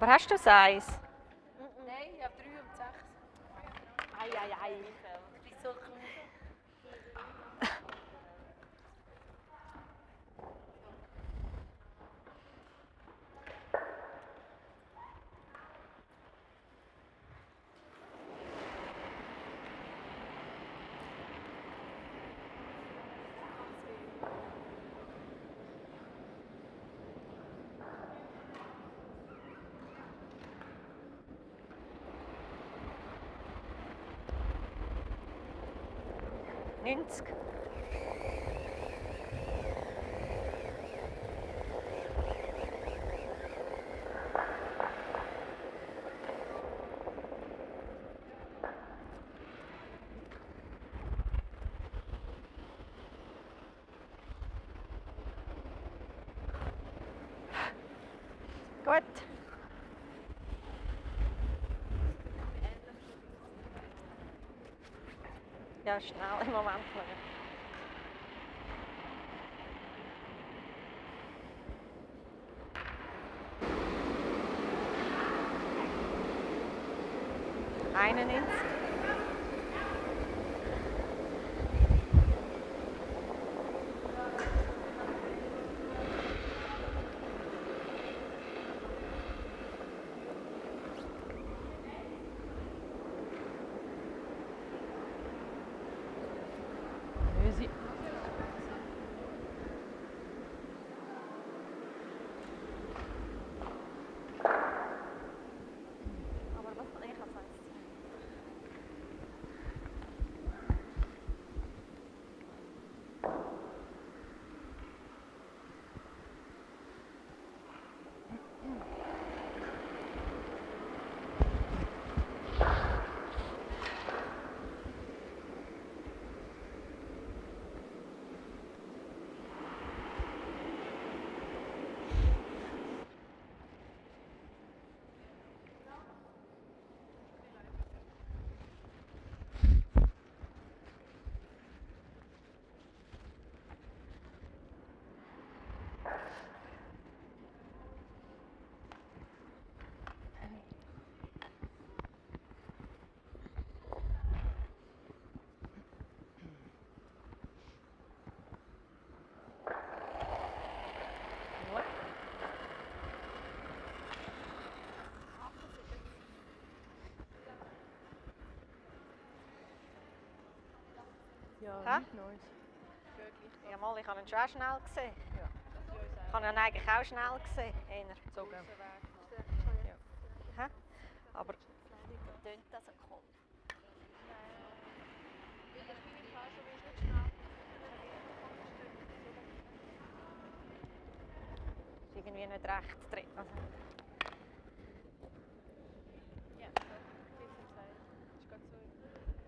Aber hast du das Eis? Nein, ich habe 3 und 6. Ei. Ich bin so klein. Gut. Ja, schnell im Moment noch. Einen ins. Ja, nicht Neues. Ja, mal, ich habe ihn schon schnell gesehen. Ja. Ich habe ihn eigentlich auch schnell gesehen. So, gell. Ja. Aber tönt das so komisch. Ist irgendwie nicht recht drin. Also. Ja, das ist gesagt. Das ist gerade so hinter die gelaufen.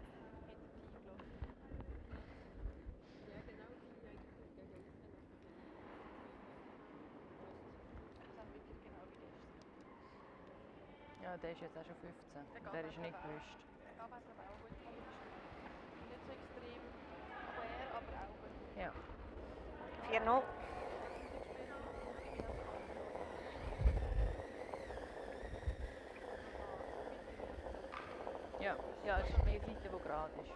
Ja, genau. Ja, der ist jetzt auch schon 15. Der ist nicht gelöscht. Der geht aber auch gut. Nicht so extrem quer, aber auch gut. Ja. 4-0. Ja, es ist die Seite, die gerade ist.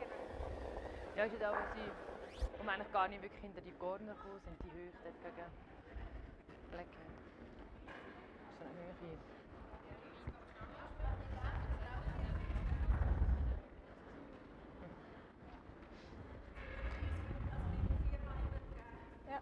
Ja, ist auch, wo wir eigentlich gar nicht wirklich hinter die Corner gekommen sind, die Höhe dort gegen Blackham. So eine Höhe. Ja.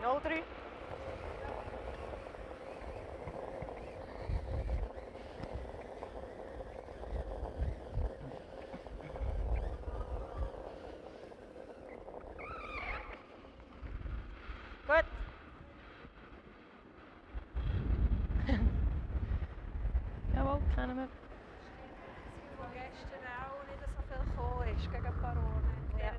No 3. Gut. Jawohl, kennen wir. Wo gestern auch nicht so viel gekommen ist gegen Barone. Ja.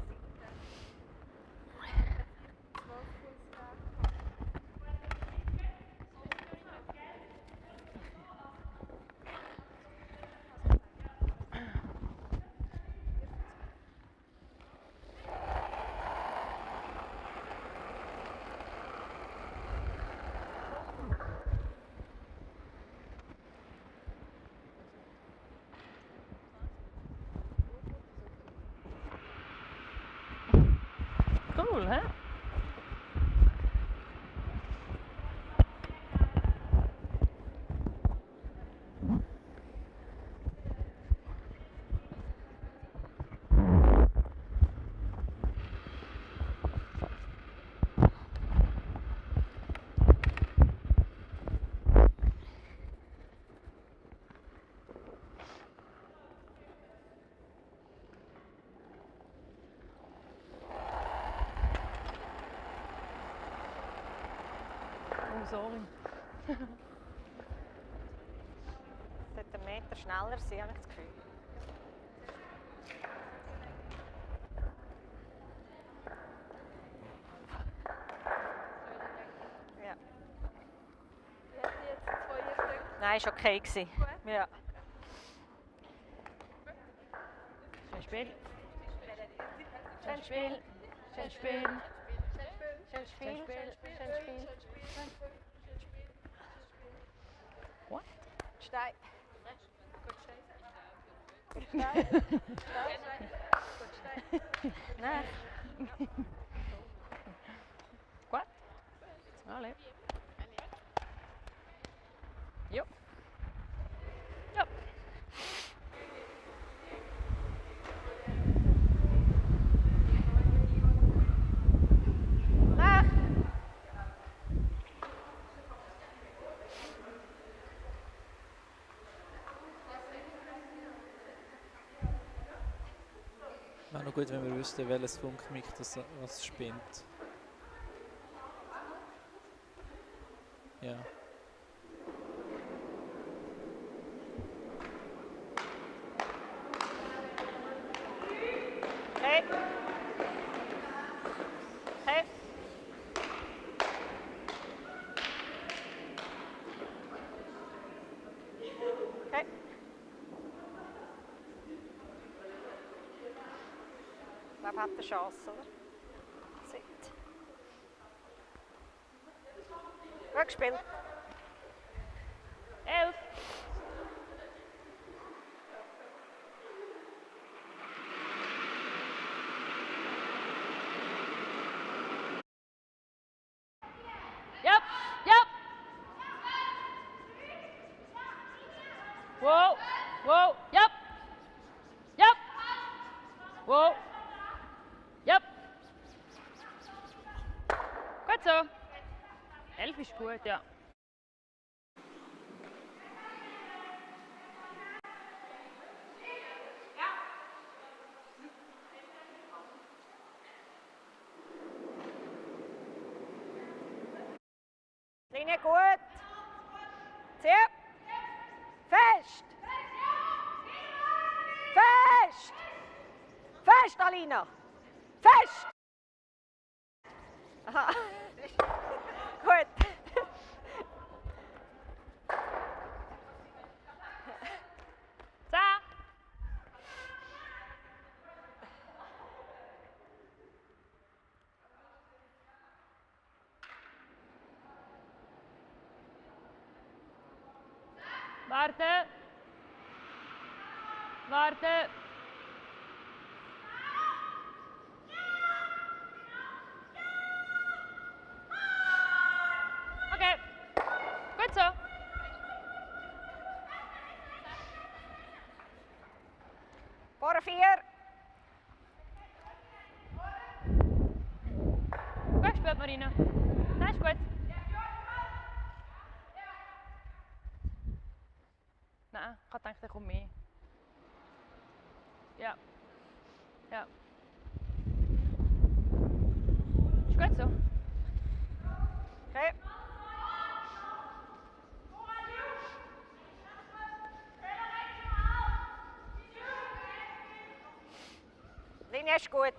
sorry. Es sollte 1 Meter schneller sein, habe ich das Gefühl. Ja. Ich hätte jetzt 2 gedacht. Nein, ist okay gewesen. Gut. Ja. Schön Spiel. Schön Spiel. Schön Spiel. Schön Spiel. Schön Spiel. What? Stein. Nein. Gut. Alle. Jo. Jo. Nach. Wäre noch gut, wenn wir wüssten, welches Funkmic das was spinnt. Ja. Hey. Hey. Hey. Wer hat eine Chance, oder? Sit. Gut gespielt. 11. Yep, yep. Whoa, whoa, yep. Yep. Whoa. Yep. Gut so. 11 ist gut, ja. Linie gut. Zieh. Fest. Fest. Fest, Alina. Fest. Aha. Gut. So. Warte. Warte. Okay. Gut so. Vor 4. Gut gespielt, Marina. Das ist gut. Nein, ich dachte, da kommt mehr. Ja. Ja. Ist gut so. Okay. Linie ist gut.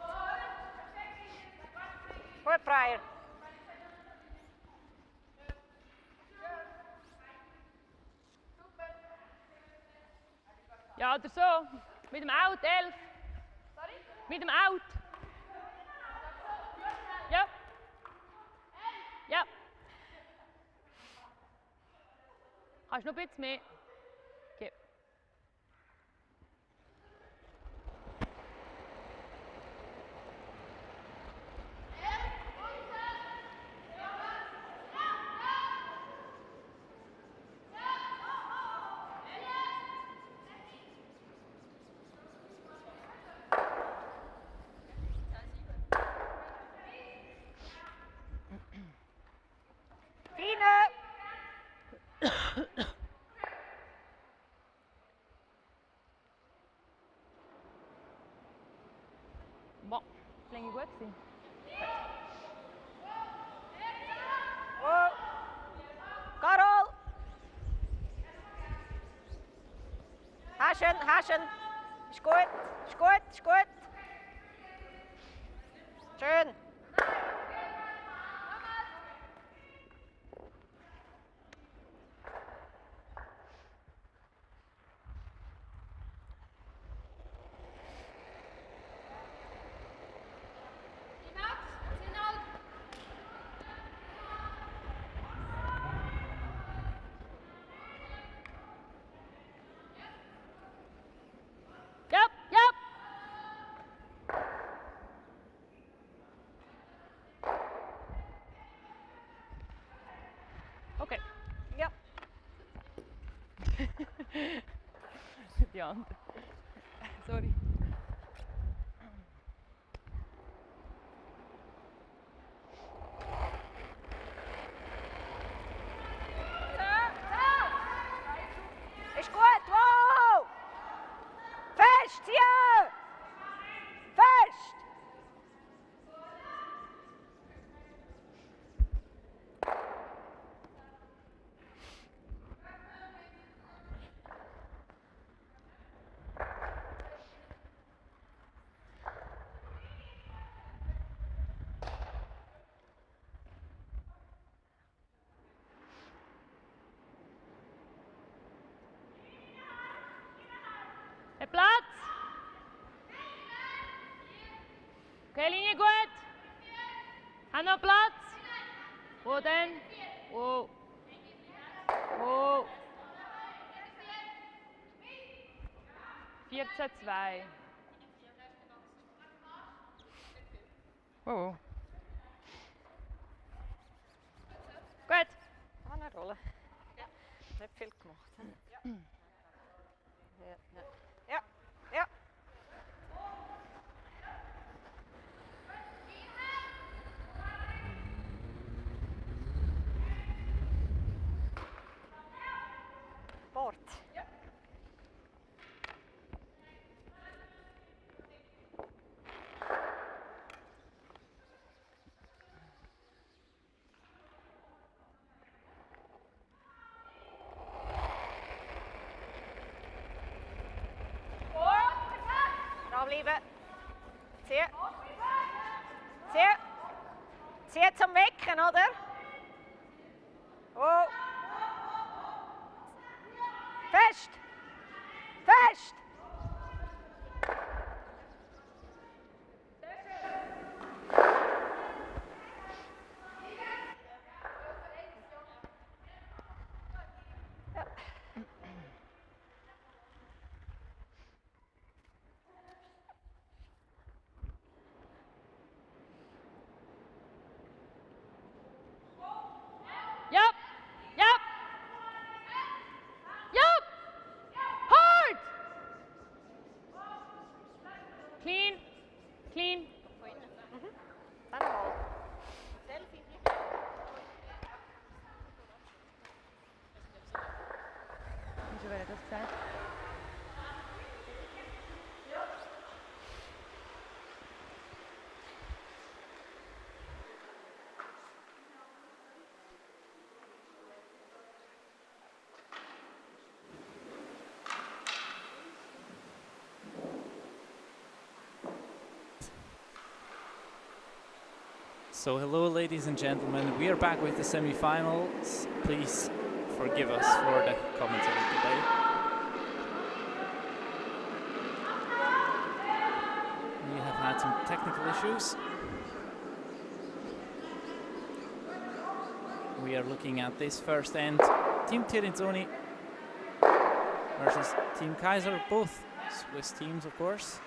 Gut, Freier. Ja, oder so. Mit dem Out, 11. Mit dem Out. Ja. Ja. Kannst du noch ein bisschen mehr? Okay. Fine. Boah, das war gut gewesen. Oh. hast ihn. Ist gut, ist gut, ist gut. Schön. Yep, yep. Okay. Ja. Die andere. Sorry. Ist gut, wow! Fest hier! Fest! Hey, Platz! Okay, Linie gut. Haben noch Platz? Wo denn? Wo? Wo? 14-2. Oh. Gut. Ah, eine Rolle. Ja. Nicht viel gemacht. Ja. Ja, ja. Ja. Ja. Bord. Ja. Dranbleiben. Zieh. Zieh. Zieh zum Wecken, oder? Oh. Fest. Fest. Yup! Yup! Yup! Hard! Clean! Clean! Dann mal. Wieso wäre das gesagt? So hello ladies and gentlemen, we are back with the semi-finals. Please forgive us for the commentary today. We have had some technical issues. We are looking at this first end. Team Tirinzoni versus Team Keiser, both Swiss teams of course.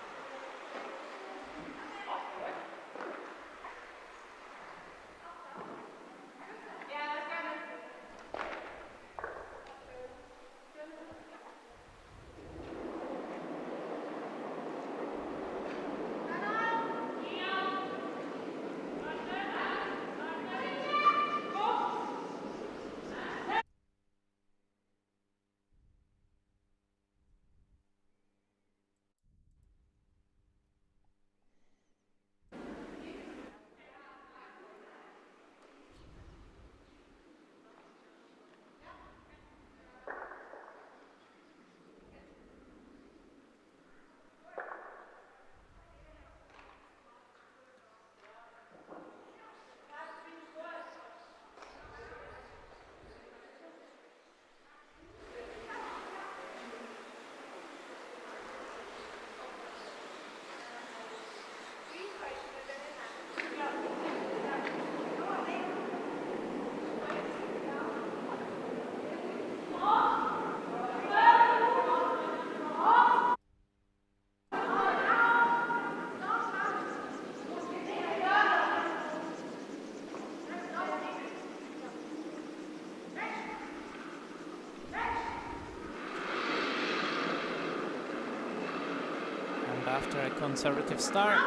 after a conservative start,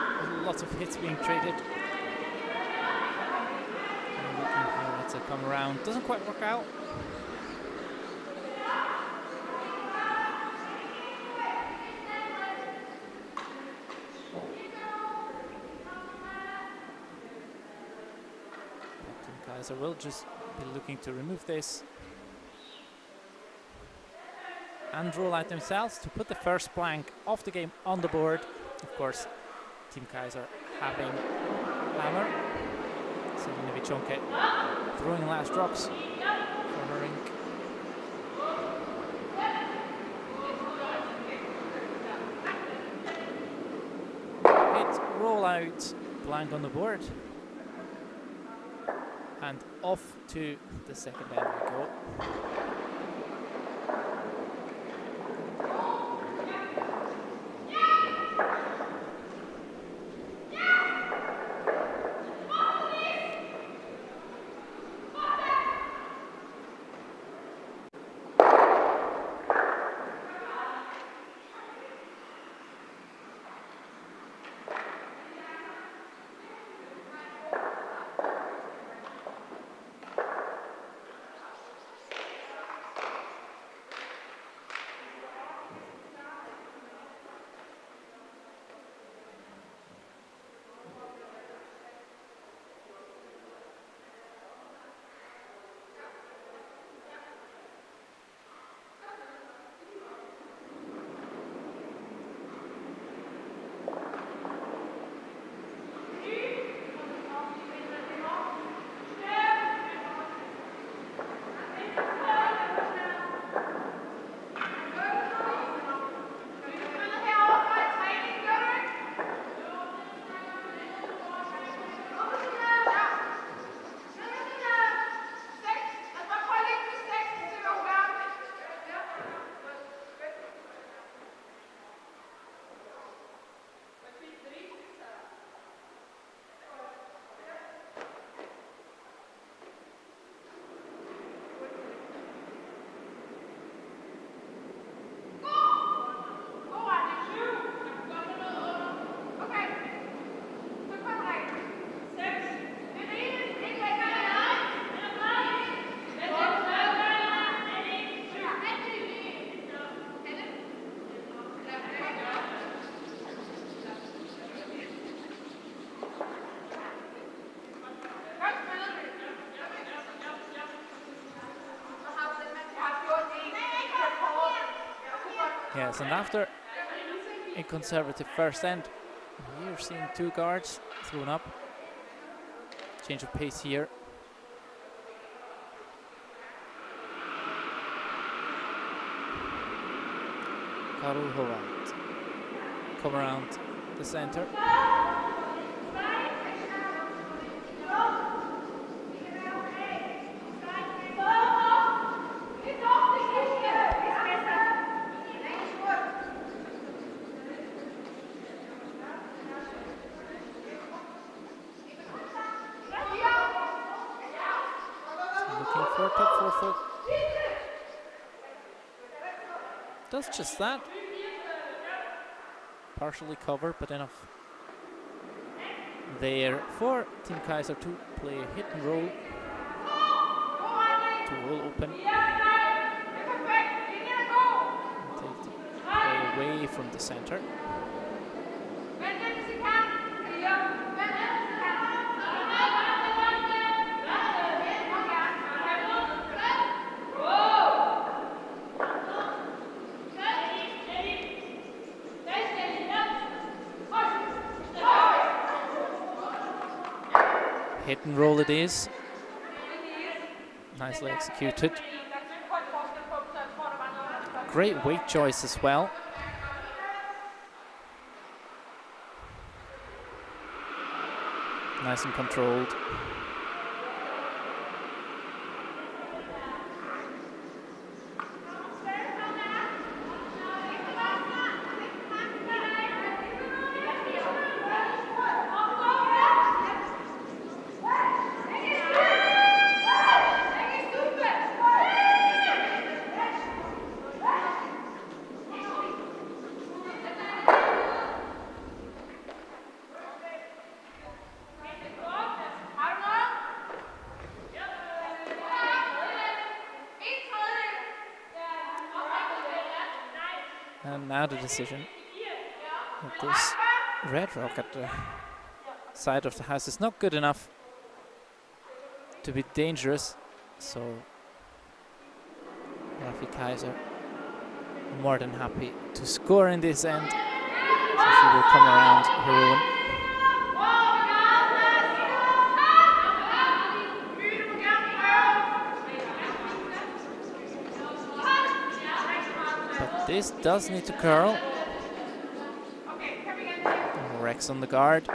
lots of hits being traded. And looking for it to come around, doesn't quite work out. Team Keiser will just be looking to remove this and roll out themselves to put the first blank of the game on the board. Of course, Team Keiser having hammer. Selina Vichonke throwing last drops for her rink. Hit, roll out, blank on the board. And off to the second end we go. Yes, and after a conservative first end, we're seeing two guards thrown up. Change of pace here. Karol Howard come around the center. Top 4 foot. Does just that. Partially covered, but enough there for Team Keiser to play a hit and roll. To roll open. And take the play away from the center. Hit and roll it is. Nicely executed. Great weight choice as well. Nice and controlled. And now the decision that this red rock at the side of the house is not good enough to be dangerous. So SUI Keiser more than happy to score in this end. So she will come around her own. But this does need to curl. Rex on the guard.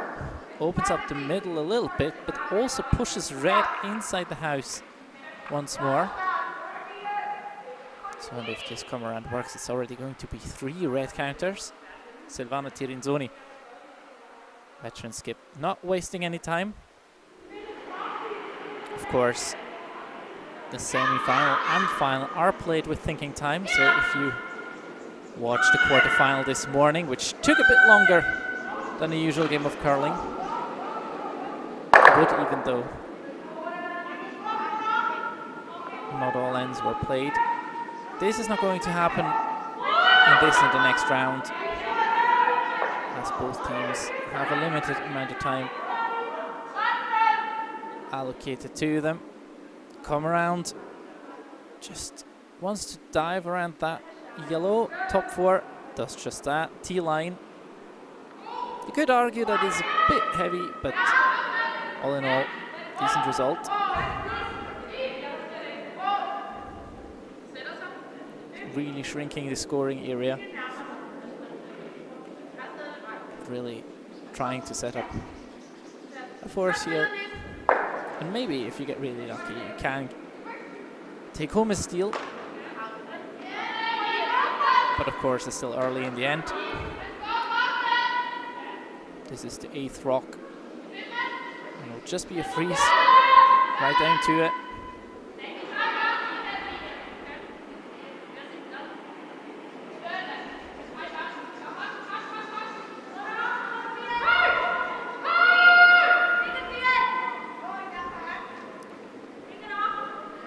Opens up the middle a little bit, but also pushes red inside the house once more. So and if this come around works, it's already going to be 3 red counters. SUI Tirinzoni, veteran skip, not wasting any time. Of course, the semi-final and final are played with thinking time. So if you watched the quarterfinal this morning, which took a bit longer than the usual game of curling, but even though not all ends were played, this is not going to happen in this and the next round, as both teams have a limited amount of time allocated to them. Come around, just wants to dive around that yellow. Top 4 does just that. T-line. You could argue that it's a bit heavy, but all in all, decent result. Really shrinking the scoring area. Really trying to set up a force here. And maybe if you get really lucky, you can take home a steal. But of course, it's still early in the end. This is the 8th rock. And it'll just be a freeze right down to it.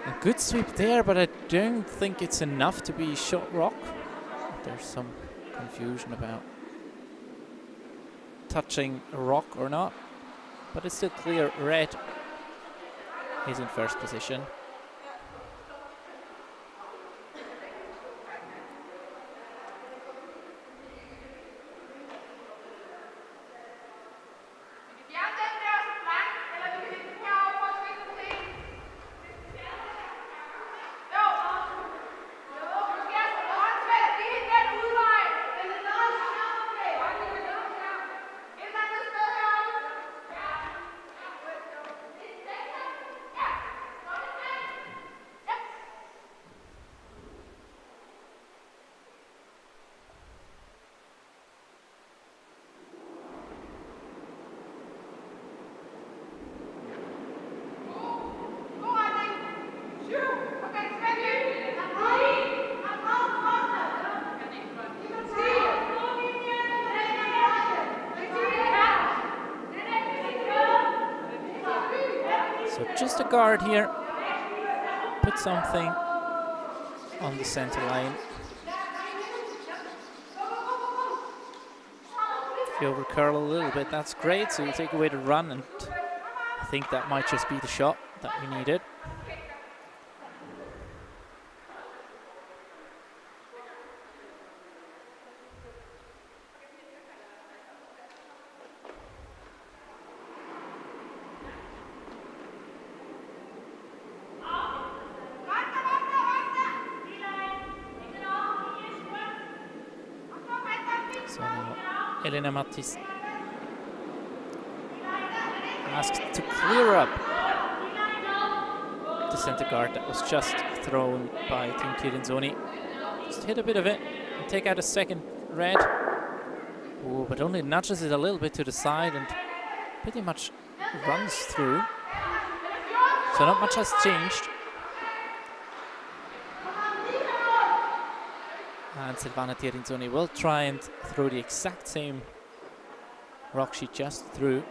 A good sweep there, but I don't think it's enough to be shot rock. There's some confusion about touching a rock or not, but it's still clear red is in first position. So just a guard here, put something on the center line. If you over curl a little bit, that's great, so you take away the run, and I think that might just be the shot that we needed. So now Elena Mattis asked to clear up the center guard that was just thrown by Team Tirinzoni. Just hit a bit of it and take out a second red. Ooh, but only nudges it a little bit to the side and pretty much runs through. So not much has changed. And SUI Tirinzoni will try and throw the exact same rock she just threw.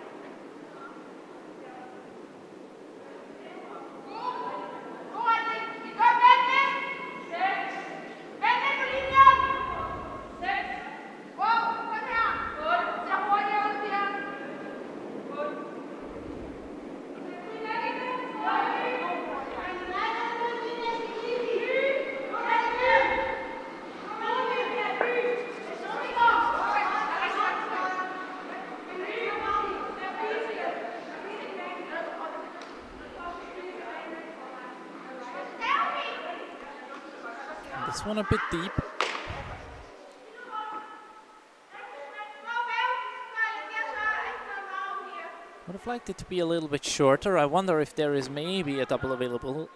This one a bit deep. Would have liked it to be a little bit shorter. I wonder if there is maybe a double available,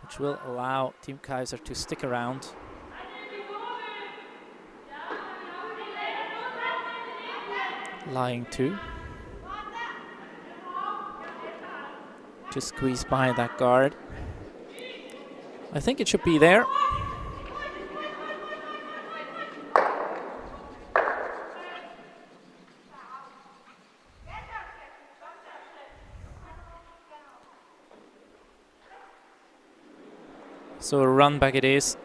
which will allow Team Keiser to stick around. Lying 2. Just squeeze by that guard. I think it should be there. So a run back it is.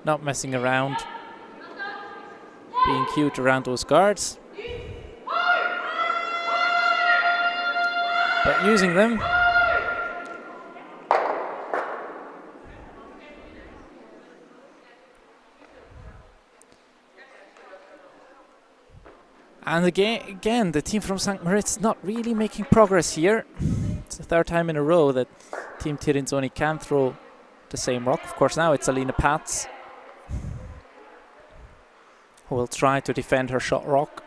Not messing around. Being cute around those guards. But using them. And again, the team from St. Moritz not really making progress here. It's the 3rd time in a row that Team Tirinzoni can throw the same rock. Of course, now it's Alina Pats who will try to defend her shot rock.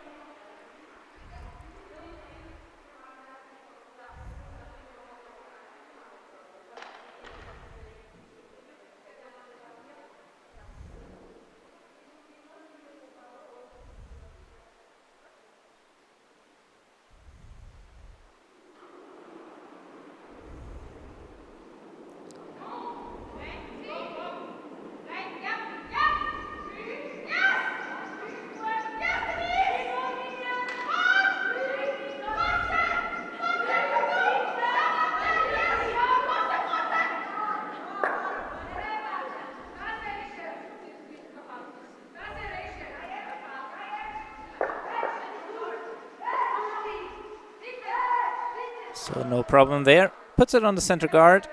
So no problem there. Puts it on the center guard,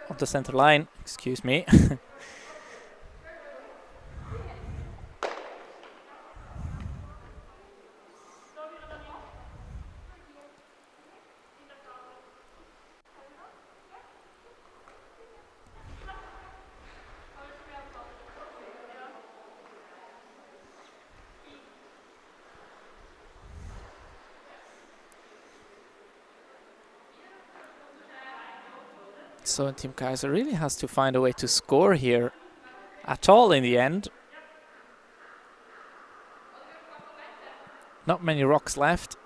on the center line, excuse me. So Team Keiser really has to find a way to score here at all in the end. Not many rocks left.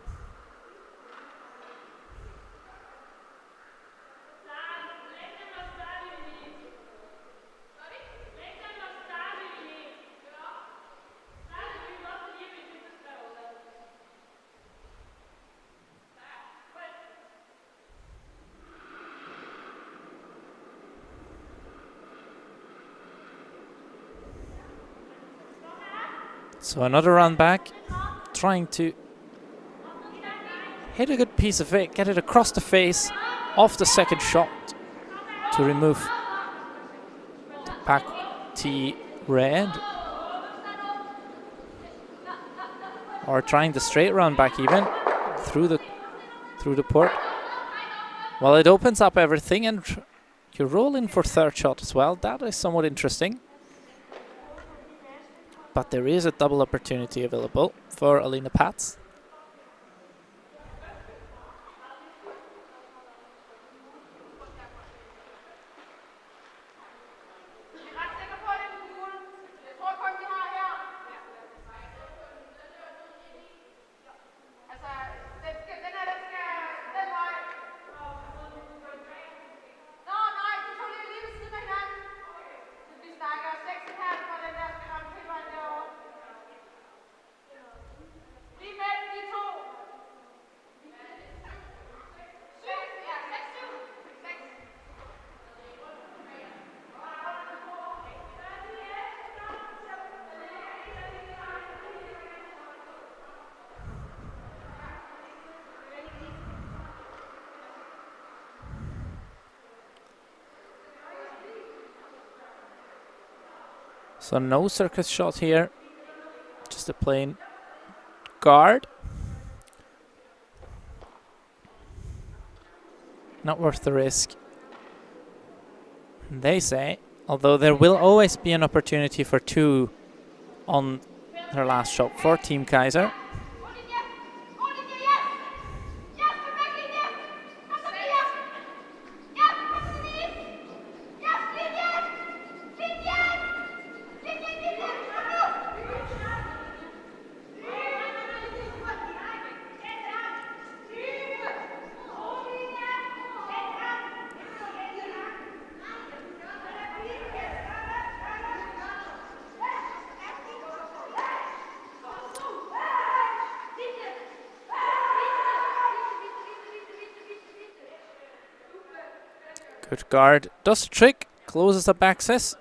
So another run back, trying to hit a good piece of it, get it across the face off the second shot to remove back T red. Or trying the straight run back even through the port. Well, it opens up everything and you roll in for third shot as well. That is somewhat interesting. But there is a double opportunity available for Alina Pats. So no circus shot here, just a plain guard. Not worth the risk, they say. Although there will always be an opportunity for 2 on her last shot for Team Keiser. Good guard, does the trick, closes up access.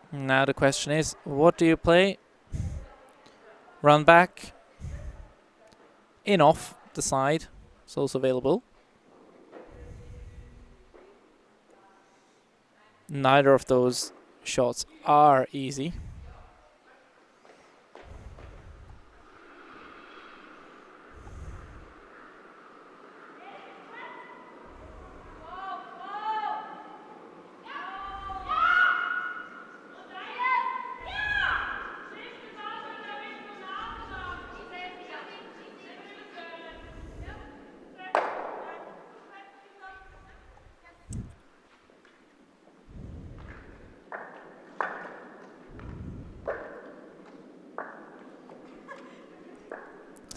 Now the question is, what do you play? Run back, in off the side, it's also available. Neither of those shots are easy.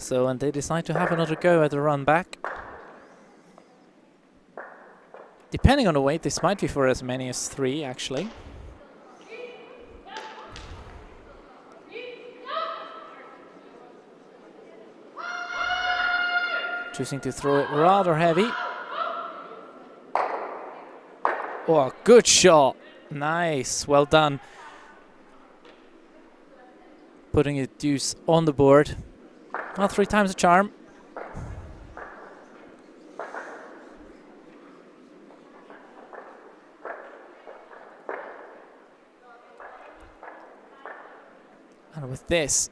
So, and they decide to have another go at the run back. Depending on the weight, this might be for as many as 3, actually. Choosing to throw it rather heavy. Oh, good shot. Nice, well done. Putting a deuce on the board. Well, 3 times a charm. And with this,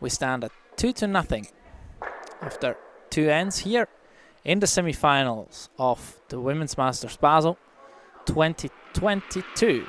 we stand at 2-0 after 2 ends here in the semi-finals of the Women's Masters Basel 2022.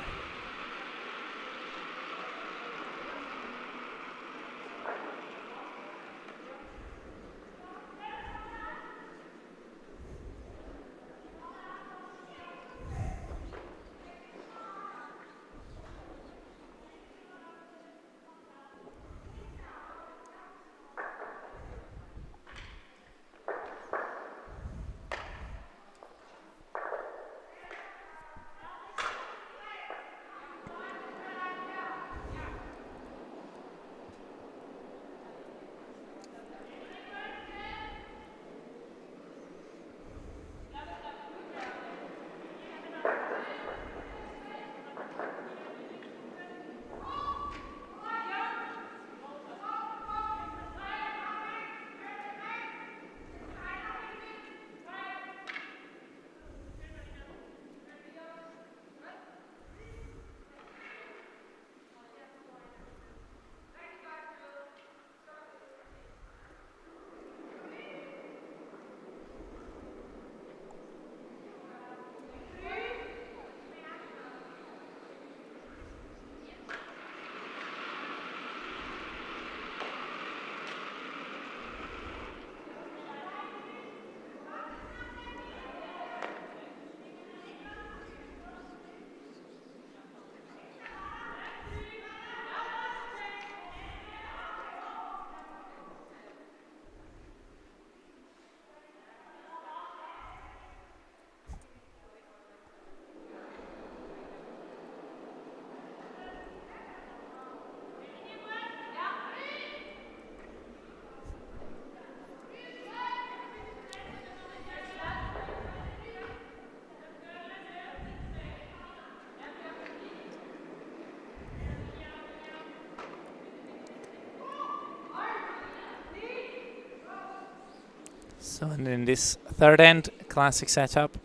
So, and in this third end, classic setup.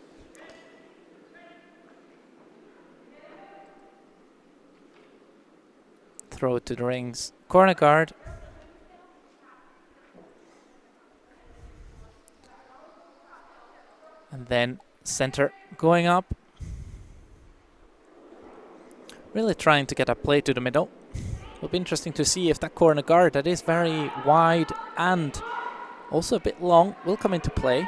Throw it to the rings, corner guard. And then Center going up. Really trying to get a play to the middle. It'll be interesting to see if that corner guard that is very wide and also a bit long will come into play.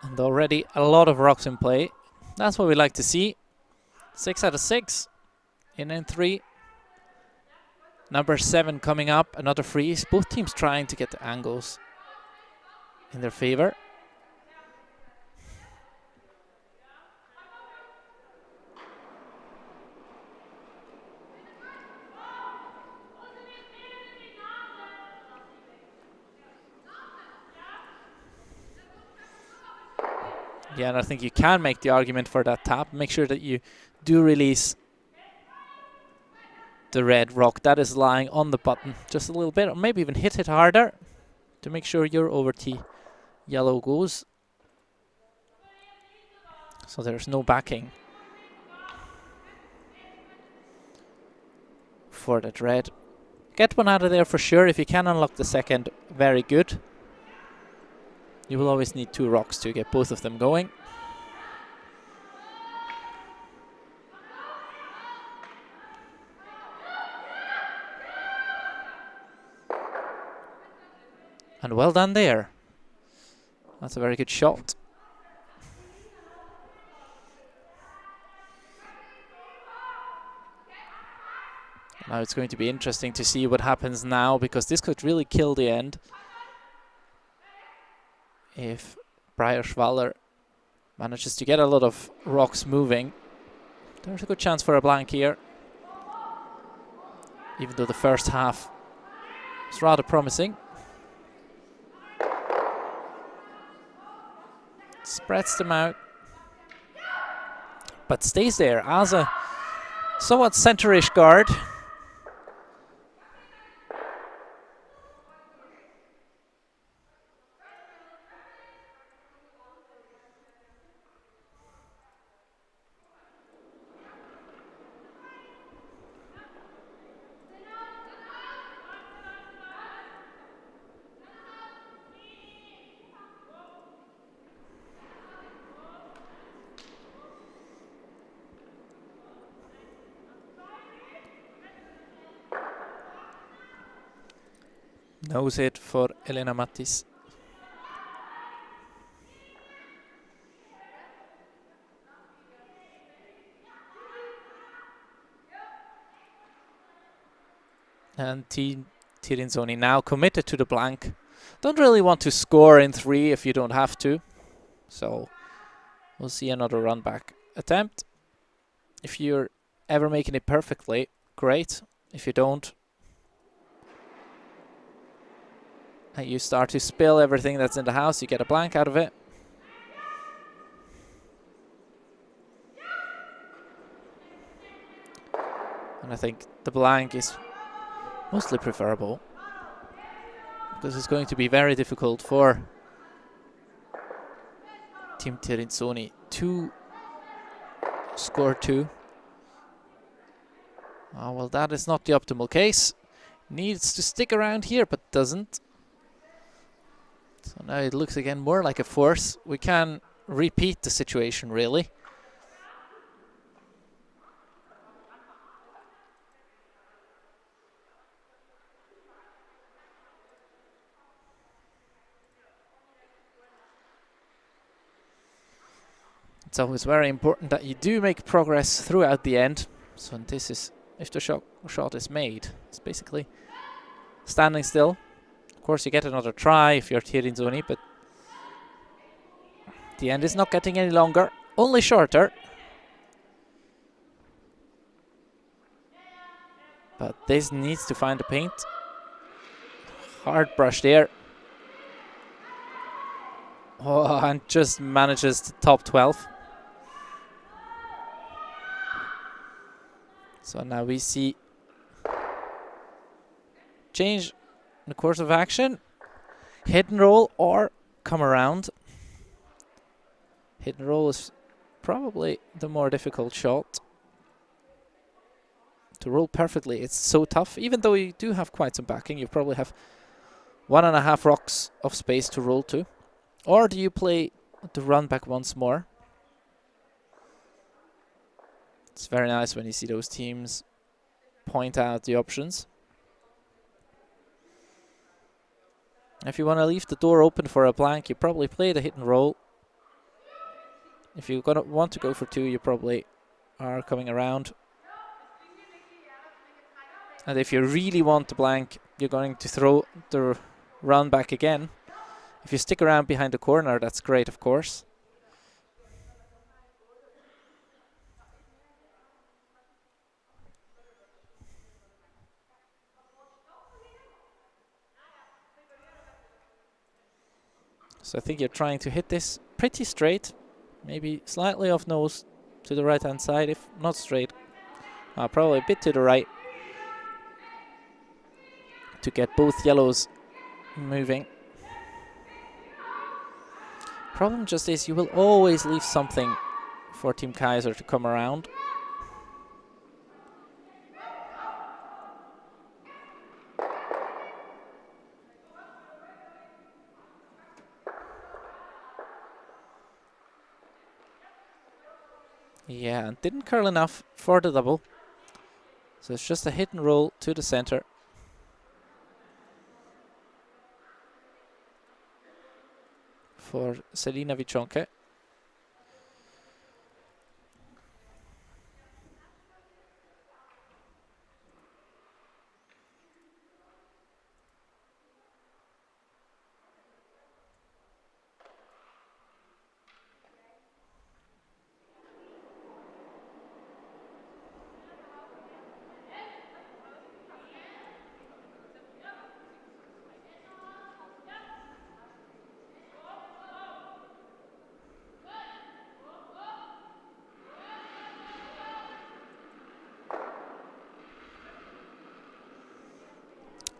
And already a lot of rocks in play. That's what we like to see. 6 out of 6. In 3. Number 7 coming up. Another freeze. Both teams trying to get the angles in their favor. Yeah, and I think you can make the argument for that tap. Make sure that you do release the red rock that is lying on the button just a little bit, or maybe even hit it harder to make sure your over T yellow goes. So there's no backing for that red. Get one out of there for sure. If you can unlock the second, very good. You will always need 2 rocks to get both of them going. And well done there. That's a very good shot. Now it's going to be interesting to see what happens now, because this could really kill the end. If Breyer-Schwaller manages to get a lot of rocks moving, there's a good chance for a blank here. Even though the first half is rather promising. Spreads them out, but stays there as a somewhat centerish guard. Knows it for Elena Mattis. And Tirinzoni now committed to the blank. Don't really want to score in 3 if you don't have to. So we'll see another run back attempt. If you're ever making it perfectly, great. If you don't, and you start to spill everything that's in the house, you get a blank out of it. And I think the blank is mostly preferable, because it's going to be very difficult for Team Tirinzoni to score 2. Oh, well, that is not the optimal case. Needs to stick around here, but doesn't. So now it looks again more like a force. We can repeat the situation, really. It's always very important that you do make progress throughout the end. So this is, if the shot is made, it's basically standing still. Of course, you get another try if you're Tirinzoni, but the end is not getting any longer, only shorter. But this needs to find the paint. Hard brush there. Oh, and just manages the top 12. So now we see change in the course of action. Hit and roll or come around. Hit and roll is probably the more difficult shot. To roll perfectly, it's so tough. Even though you do have quite some backing, you probably have 1.5 rocks of space to roll to. Or do you play the run back once more? It's very nice when you see those teams point out the options. If you want to leave the door open for a blank, you probably play the hit and roll. If you're gonna want to go for 2, you probably are coming around. And if you really want the blank, you're going to throw the run back again. If you stick around behind the corner, that's great, of course. So I think you're trying to hit this pretty straight, maybe slightly off nose to the right hand side, if not straight. Probably a bit to the right to get both yellows moving. Problem just is you will always leave something for Team Keiser to come around. Yeah, and didn't curl enough for the double. So it's just a hit and roll to the center. For Selina Wiczonkę.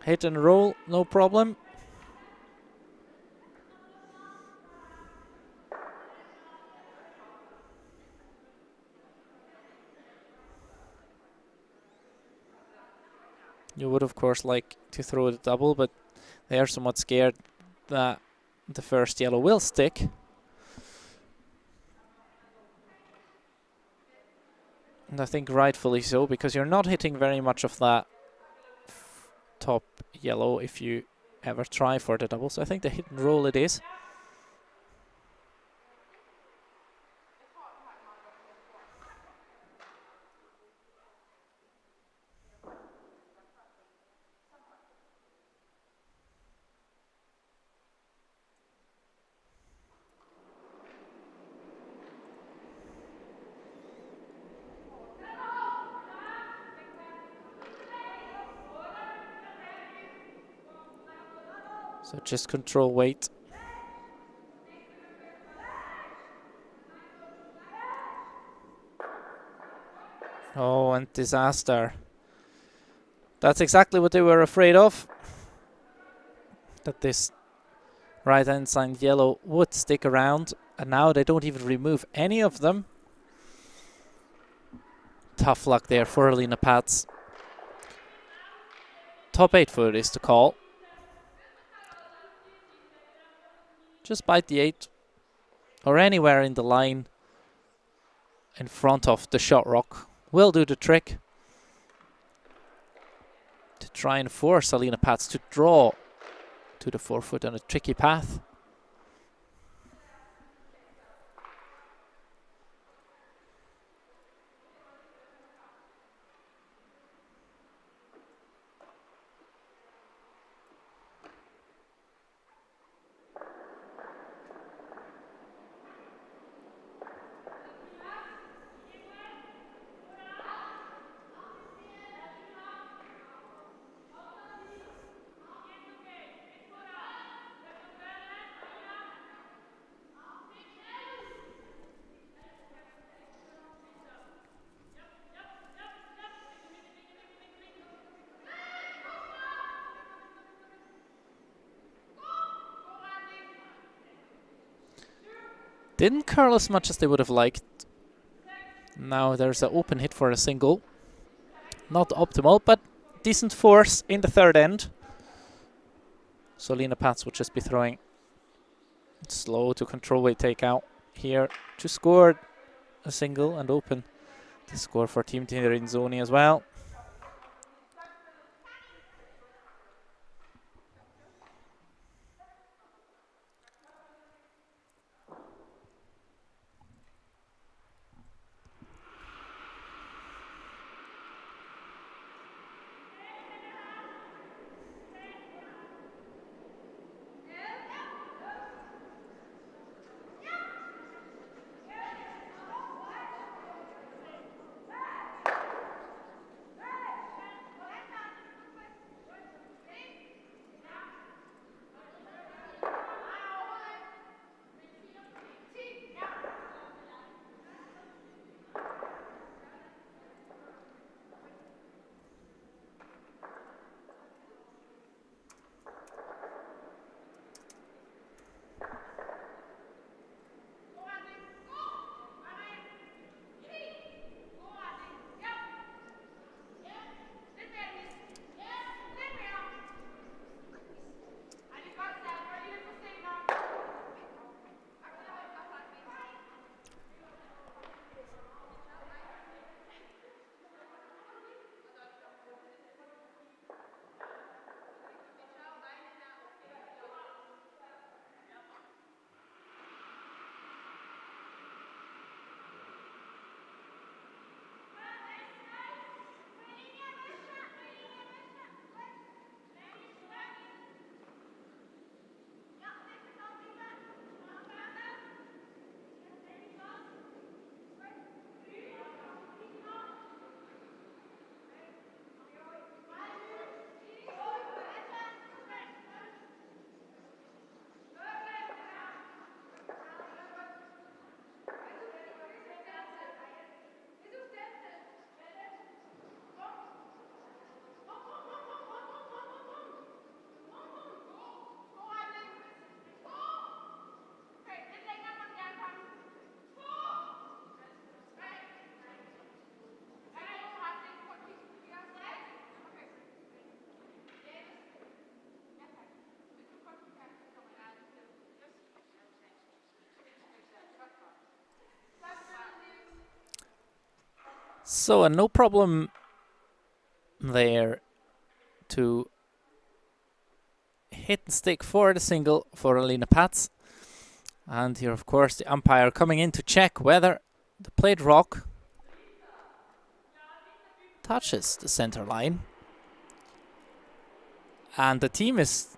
Hit and roll, no problem. You would, of course, like to throw the double, but they are somewhat scared that the first yellow will stick. And I think rightfully so, because you're not hitting very much of that top yellow if you ever try for the double. So I think the hit and roll it is. So just control weight. Oh, and disaster. That's exactly what they were afraid of. That this right hand side yellow would stick around. And now they don't even remove any of them. Tough luck there for Alina Pats. Top 8 foot is the call. Just bite the 8. Or anywhere in the line in front of the shot rock will do the trick. To try and force Alina Pats to draw to the 4 foot on a tricky path. Didn't curl as much as they would have liked. Now there's an open hit for a single. Not optimal, but decent force in the third end. So Alina Pats will just be throwing slow to control weight takeout here to score a single and open the score for Team Tirinzoni as well. So no problem there to hit and stick for the single for Alina Pats. And here, of course, the umpire coming in to check whether the played rock touches the center line. And the team is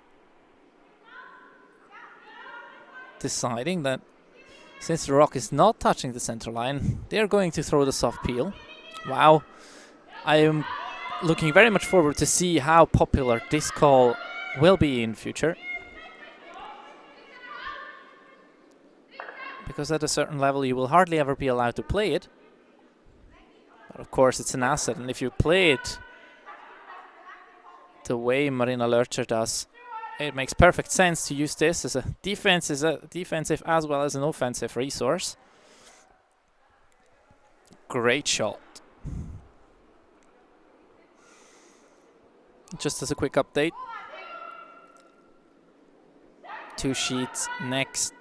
deciding that since the rock is not touching the center line, they're going to throw the soft peel. Wow. I am looking very much forward to see how popular this call will be in future. because at a certain level you will hardly ever be allowed to play it. But of course it's an asset, and if you play it the way Marina Lurcher does, it makes perfect sense to use this as a defensive as well as an offensive resource. Great shot. Just as a quick update, 2 sheets next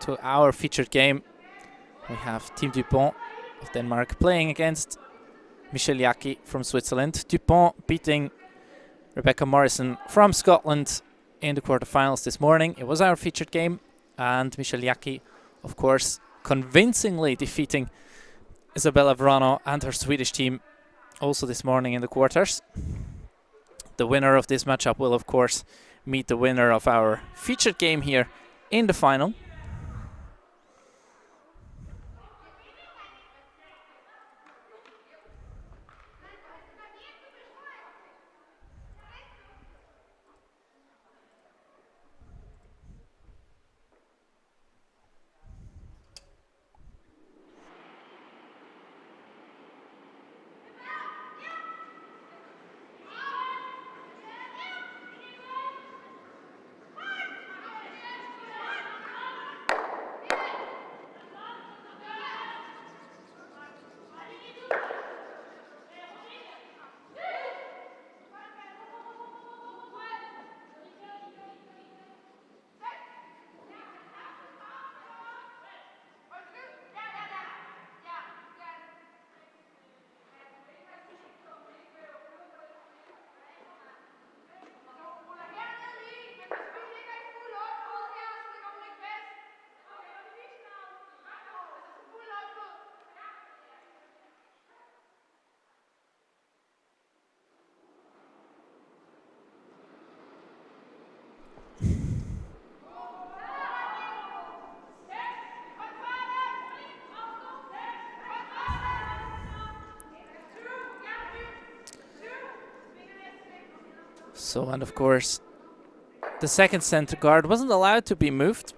to our featured game. We have Team Dupont of Denmark playing against Michel Jäggi from Switzerland. Dupont beating Rebecca Morrison from Scotland in the quarterfinals this morning. It was our featured game, and Michel Jäggi, of course, convincingly defeating Isabella Wrana and her Swedish team also this morning in the quarters. The winner of this matchup will, of course, meet the winner of our featured game here in the final. So, and of course, the second center guard wasn't allowed to be moved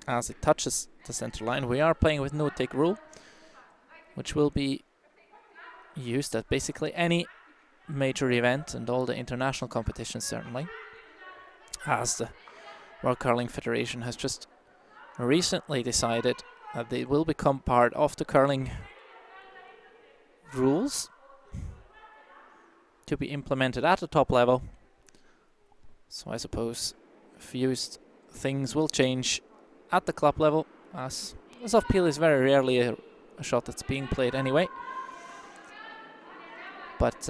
as it touches the center line. We are playing with no take rule, which will be used at basically any major event and all the international competitions, certainly, as the World Curling Federation has just recently decided that they will become part of the curling rules to be implemented at the top level. So I suppose fused things will change at the club level, as soft peel is very rarely a shot that's being played anyway. But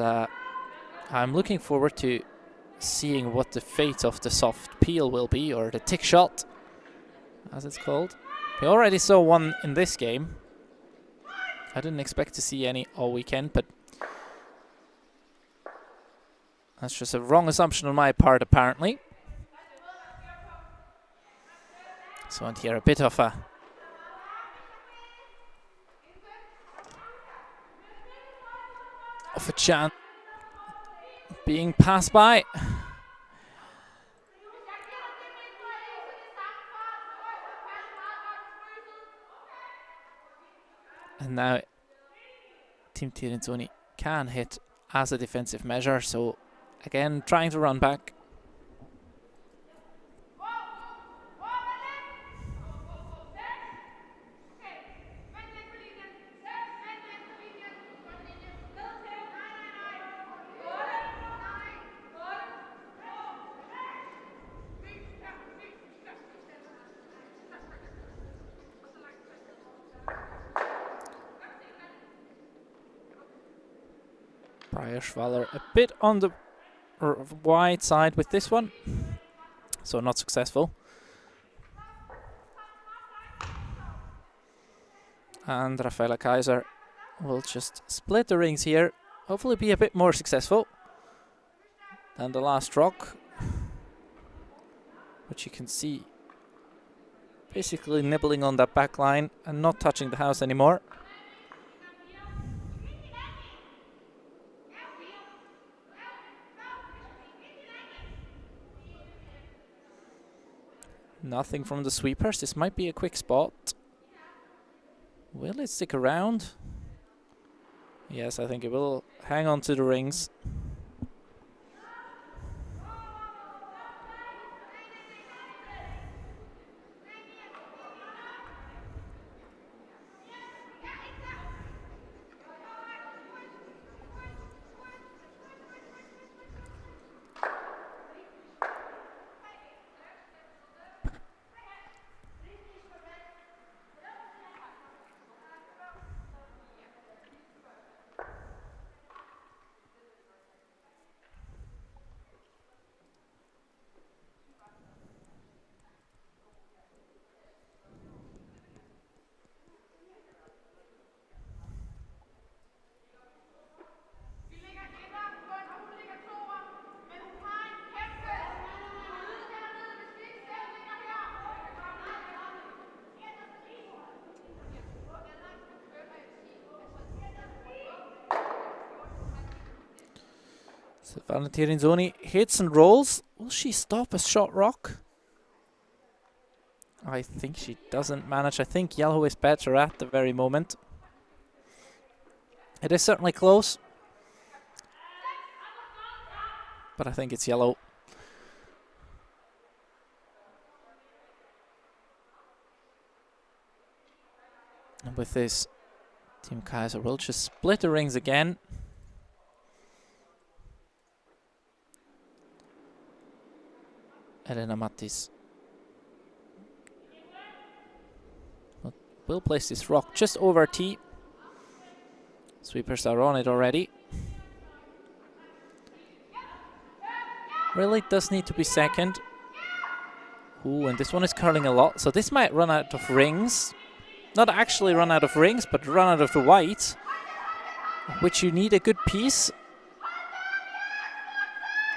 I'm looking forward to seeing what the fate of the soft peel will be, or the tick shot, as it's called. We already saw one in this game. I didn't expect to see any all weekend, but that's just a wrong assumption on my part, apparently. So, and here a bit of a chance being passed by. And now Team Tirinzoni can hit as a defensive measure, so again trying to run back. Schwaller a bit on the wide side with this one, so not successful. And SUI Keiser will just split the rings here, hopefully be a bit more successful than the last rock, which you can see basically nibbling on that back line and not touching the house anymore. Nothing from the sweepers. This might be a quick spot. Will it stick around? Yes, I think it will hang on to the rings. So Wrana Tirinzoni hits and rolls. Will she stop a shot rock? I think she doesn't manage. I think yellow is better at the very moment. It is certainly close, but I think it's yellow. And with this, Team Keiser will just split the rings again. Elena Mattis will place this rock just over T. Sweepers are on it already. Really does need to be second. Ooh, and this one is curling a lot, so this might run out of rings. Not actually run out of rings, but run out of the white, which you need a good piece.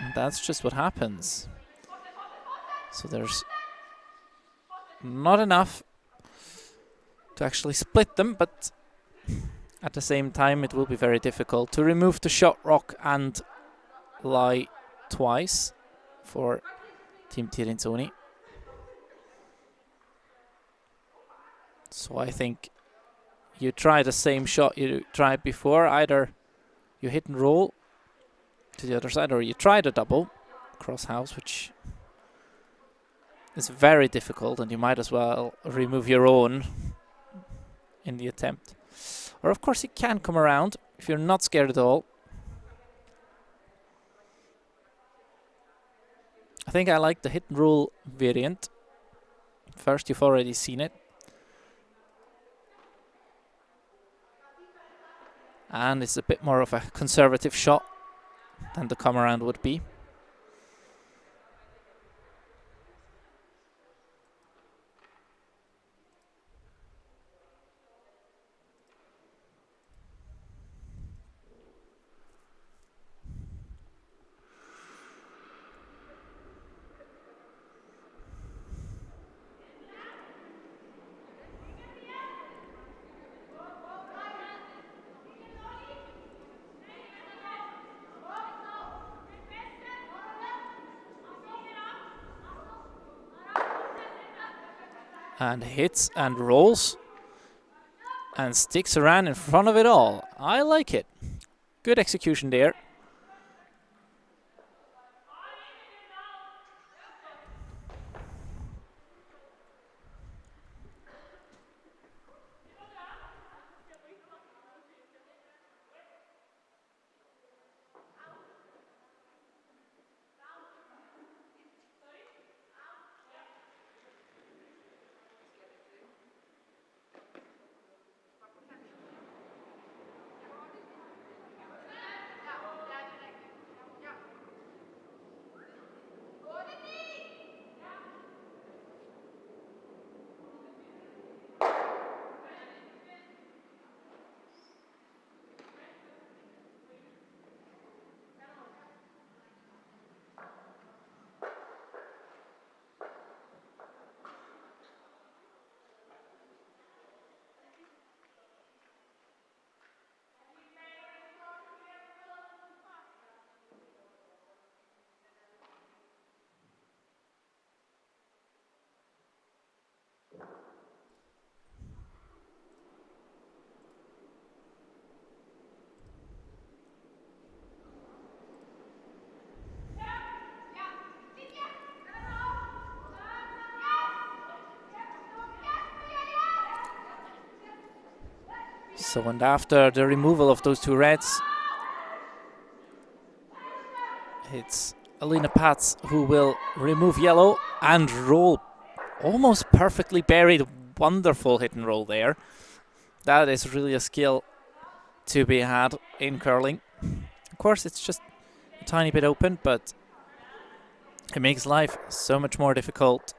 And that's just what happens. So there's not enough to actually split them, but at the same time it will be very difficult to remove the shot rock and lie twice for Team Tirinzoni. So I think you try the same shot you tried before. Either you hit and roll to the other side, or you try the double cross house, which is very difficult, and you might as well remove your own in the attempt. Or of course you can come around if you're not scared at all. I think I like the hit and roll variant. First, you've already seen it. And it's a bit more of a conservative shot than the come around would be. And hits and rolls and sticks around in front of it all. I like it. Good execution there. So, and after the removal of those two reds, it's Alina Pats who will remove yellow and roll almost perfectly buried. Wonderful hit and roll there. That is really a skill to be had in curling. Of course, it's just a tiny bit open, but it makes life so much more difficult.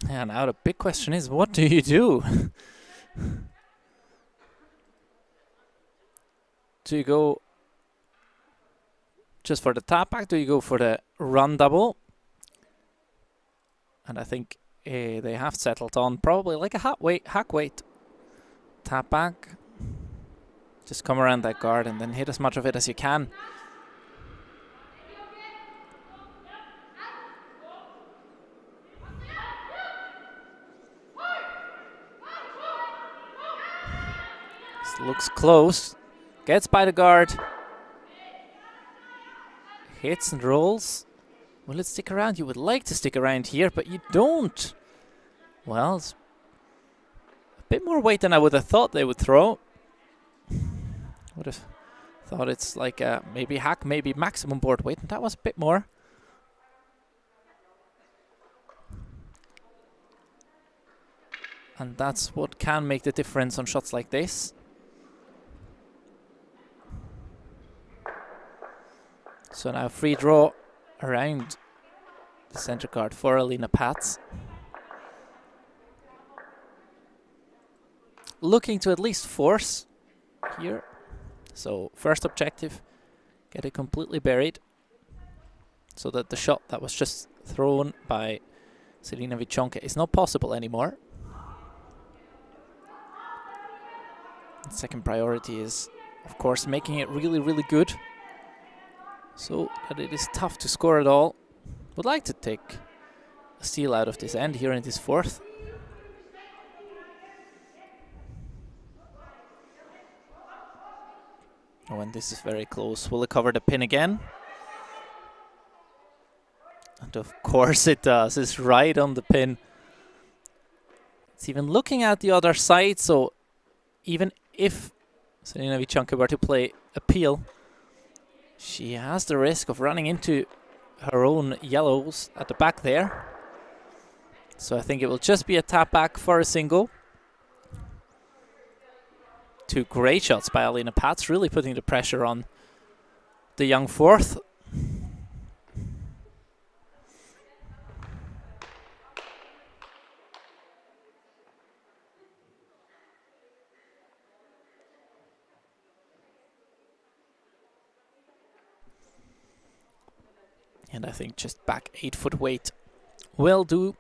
Yeah, now the big question is, what do you do? Do you go just for the tap back? Do you go for the run double? And I think they have settled on probably like a hack weight tap back. Just come around that guard and then hit as much of it as you can. This looks close. Gets by the guard. Hits and rolls. Will it stick around? You would like to stick around here, but you don't. Well, it's a bit more weight than I would have thought they would throw. Would have thought it's like maybe hack, maybe maximum board weight, and that was a bit more. And that's what can make the difference on shots like this. So now free draw around the center guard for Alina Pats. Looking to at least force here. So first objective, get it completely buried so that the shot that was just thrown by Selina Vichonka is not possible anymore. The second priority is, of course, making it really, really good so that it is tough to score at all. Would like to take a steal out of this end here in this fourth. Oh, and this is very close. Will it cover the pin again? And of course it does. It's right on the pin. It's even looking at the other side, so even if Selina Vichonka were to play a peel, she has the risk of running into her own yellows at the back there. So I think it will just be a tap back for a single. Two great shots by Alina Pats, really putting the pressure on the young fourth. And I think just back 8 foot weight will do.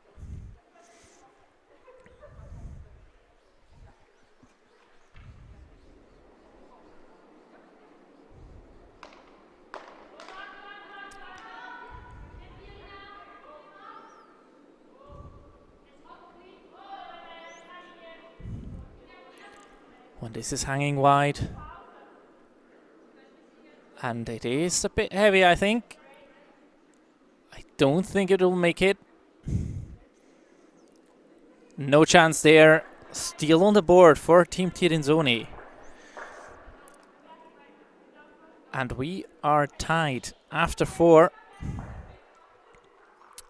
When this is hanging wide. And it is a bit heavy, I think. I don't think it will make it. No chance there. Steal on the board for Team Tirinzoni. And we are tied after 4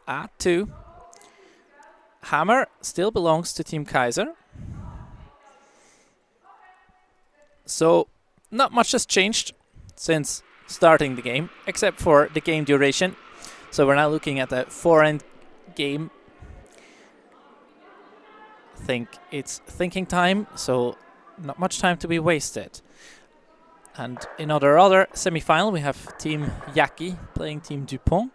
at 2. Hammer still belongs to Team Keiser. So not much has changed since starting the game, except for the game duration. So we're now looking at the 4-end game. I think it's thinking time, so not much time to be wasted. And in our other semi-final, we have Team Jäggi playing Team Dupont.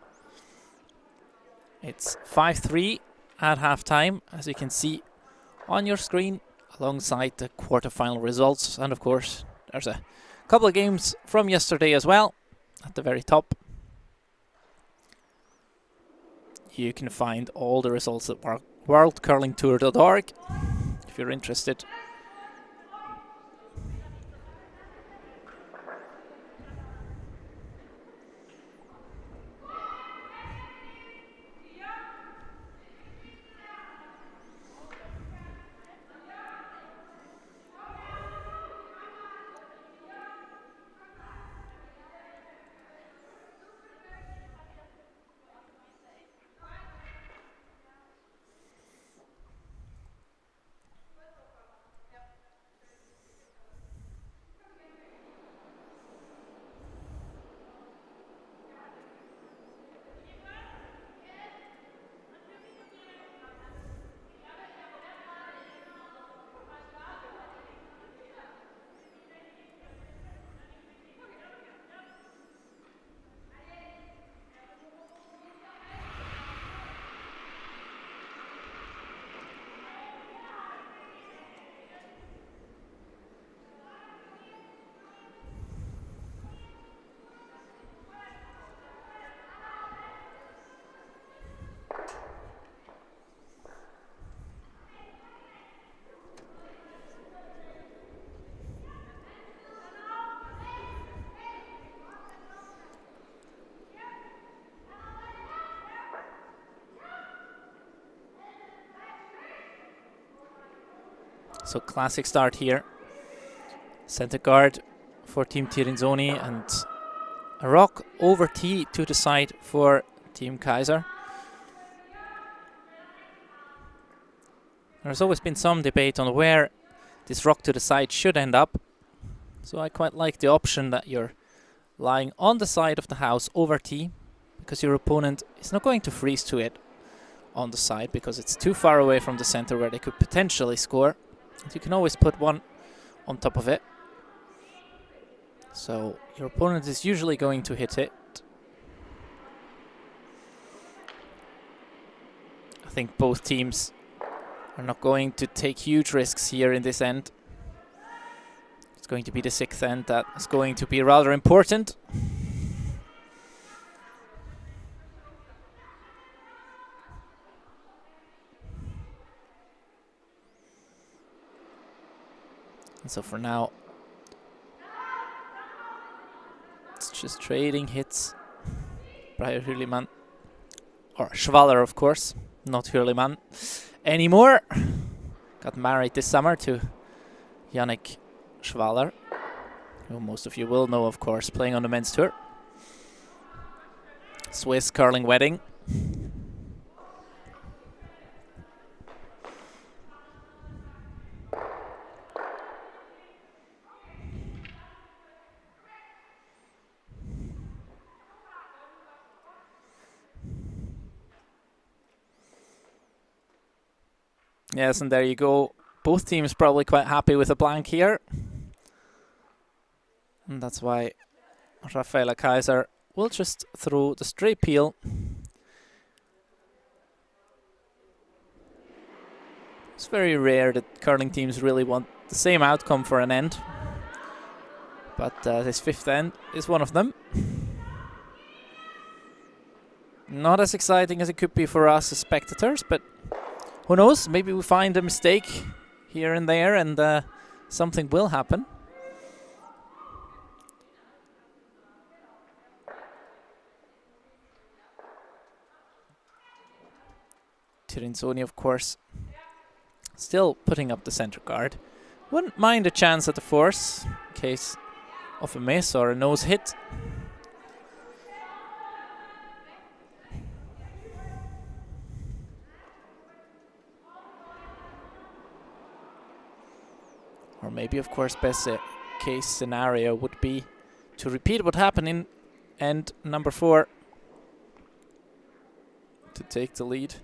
It's 5-3 at halftime, as you can see on your screen, alongside the quarter-final results. And of course, there's a couple of games from yesterday as well at the very top. You can find all the results at worldcurlingtour.org if you're interested. So classic start here. Center guard for Team Tirinzoni and a rock over tee to the side for Team Keiser. There's always been some debate on where this rock to the side should end up. So I quite like the option that you're lying on the side of the house over tee, because your opponent is not going to freeze to it on the side because it's too far away from the center where they could potentially score. And you can always put one on top of it. So your opponent is usually going to hit it. I think both teams are not going to take huge risks here in this end. It's going to be the sixth end that is going to be rather important. And so for now, it's just trading hits. Briar Hürlimann, or Schwaller of course, not Hürlimann anymore. Got married this summer to Yannick Schwaller, who most of you will know of course, playing on the men's tour. Swiss curling wedding. Yes, and there you go. Both teams probably quite happy with a blank here. And that's why Raffaella Keiser will just throw the straight peel. It's very rare that curling teams really want the same outcome for an end. But this fifth end is one of them. Not as exciting as it could be for us as spectators, but who knows, maybe we find a mistake here and there and something will happen. Tirinzoni, of course, still putting up the center guard. Wouldn't mind a chance at the force in case of a miss or a nose hit. Or maybe, of course, best case scenario would be to repeat what happened in end number 4 to take the lead.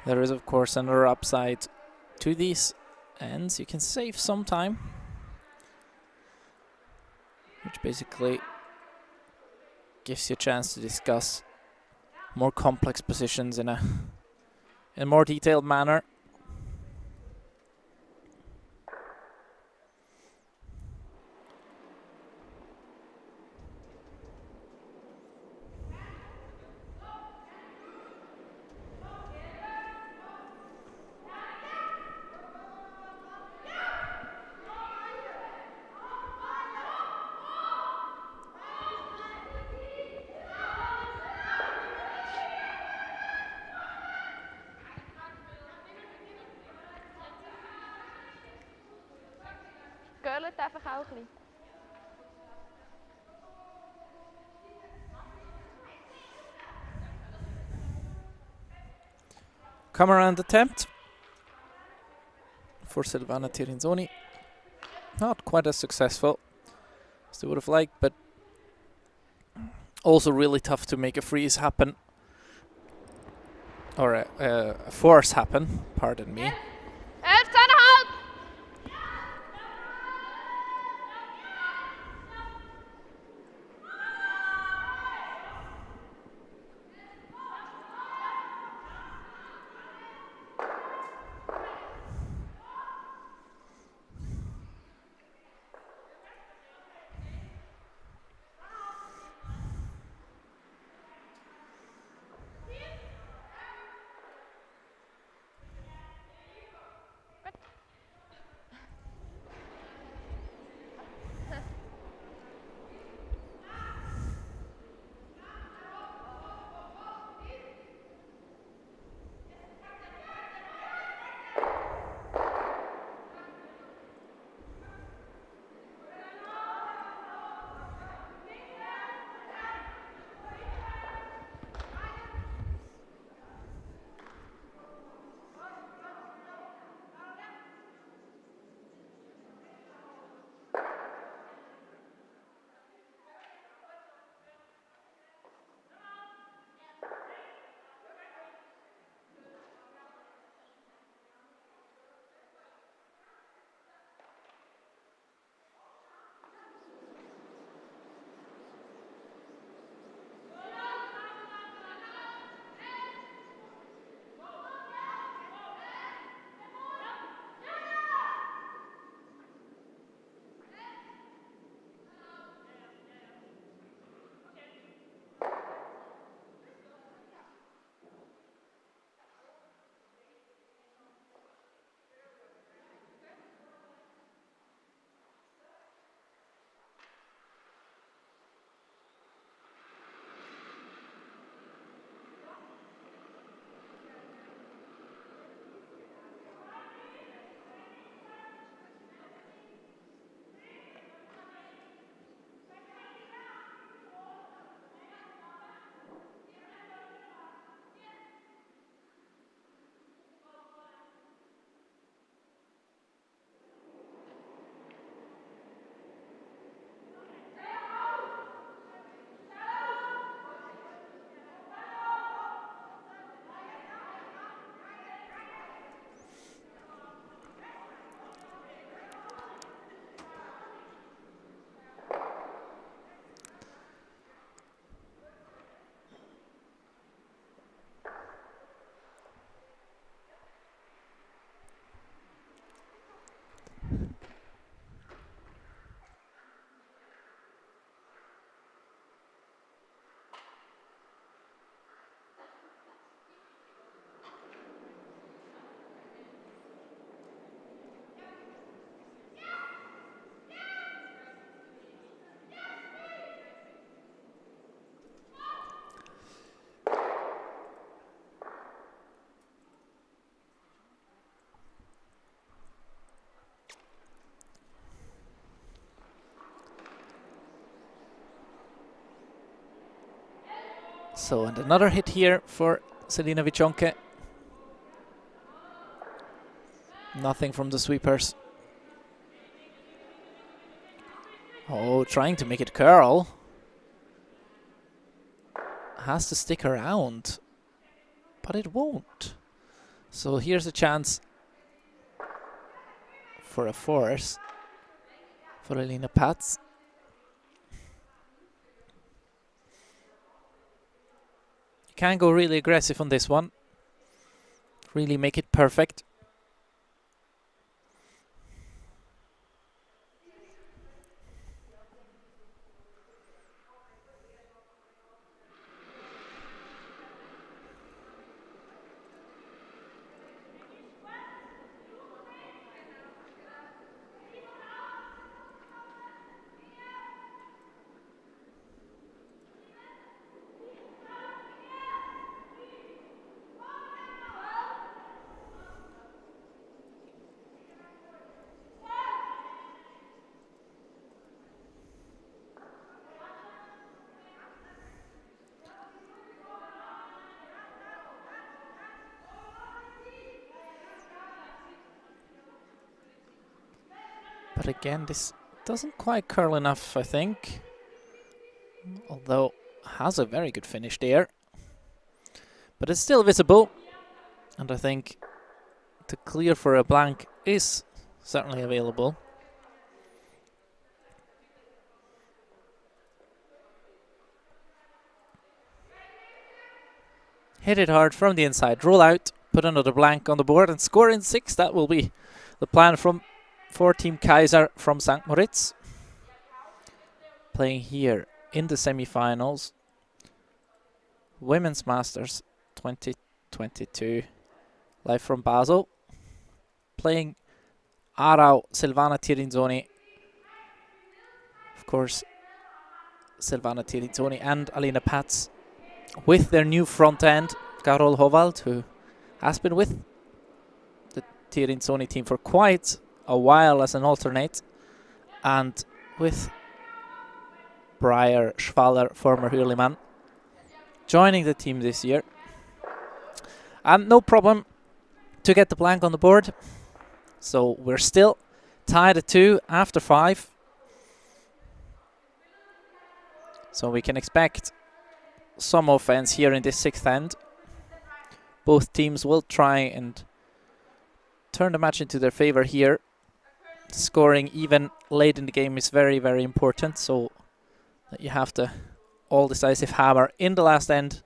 There is, of course, another upside to these ends. You can save some time, which basically gives you a chance to discuss more complex positions in a more detailed manner. Curlet einfach auch ein bisschen. Come around attempt for Silvana Tirinzoni. Not quite as successful as they would have liked, but also really tough to make a freeze happen. Or a force happen, pardon me. 11,5! So, and another hit here for Selina Wiczonkę. Nothing from the sweepers. Oh, trying to make it curl. Has to stick around, but it won't. So here's a chance for a force for Elina Pats. You can go really aggressive on this one. Really make it perfect. But again, this doesn't quite curl enough, I think. Although has a very good finish there. But it's still visible. And I think to clear for a blank is certainly available. Hit it hard from the inside, roll out, put another blank on the board and score in 6. That will be the plan for Team Keiser from St. Moritz. Playing here in the semi-finals. Women's Masters 2022. Live from Basel. Playing Arau, Silvana Tirinzoni. Of course, Silvana Tirinzoni and Alina Pats with their new front end, Carol Hovald, who has been with the Tirinzoni team for quite a while as an alternate, and with Breyer Schwaller, former Hürlimann, joining the team this year. And no problem to get the blank on the board. So we're still tied at 2 after 5. So we can expect some offense here in this 6th end. Both teams will try and turn the match into their favor here. Scoring even late in the game is very, very important, so that you have the all-decisive hammer in the last end.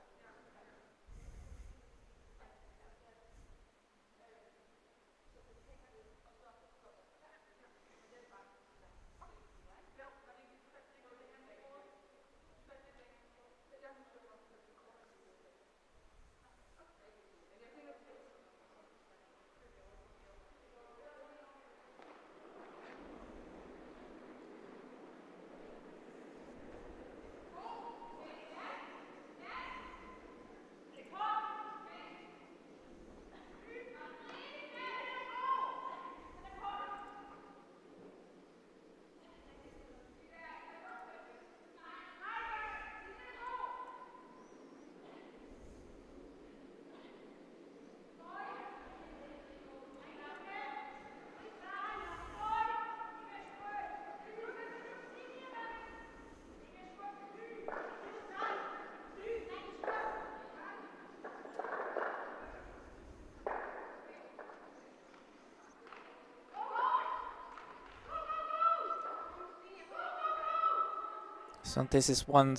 So this is one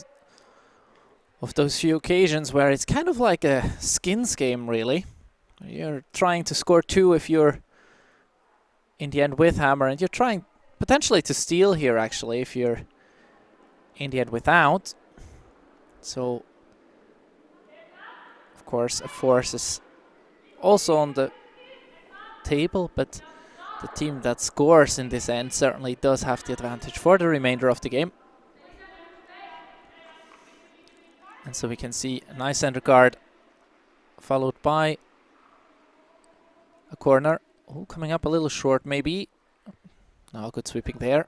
of those few occasions where it's kind of like a skins game, really. You're trying to score 2 if you're in the end with hammer, and you're trying potentially to steal here, actually, if you're in the end without. So, of course, a force is also on the table, but the team that scores in this end certainly does have the advantage for the remainder of the game. And so we can see a nice center guard followed by a corner. Oh, coming up a little short maybe. No, good sweeping there.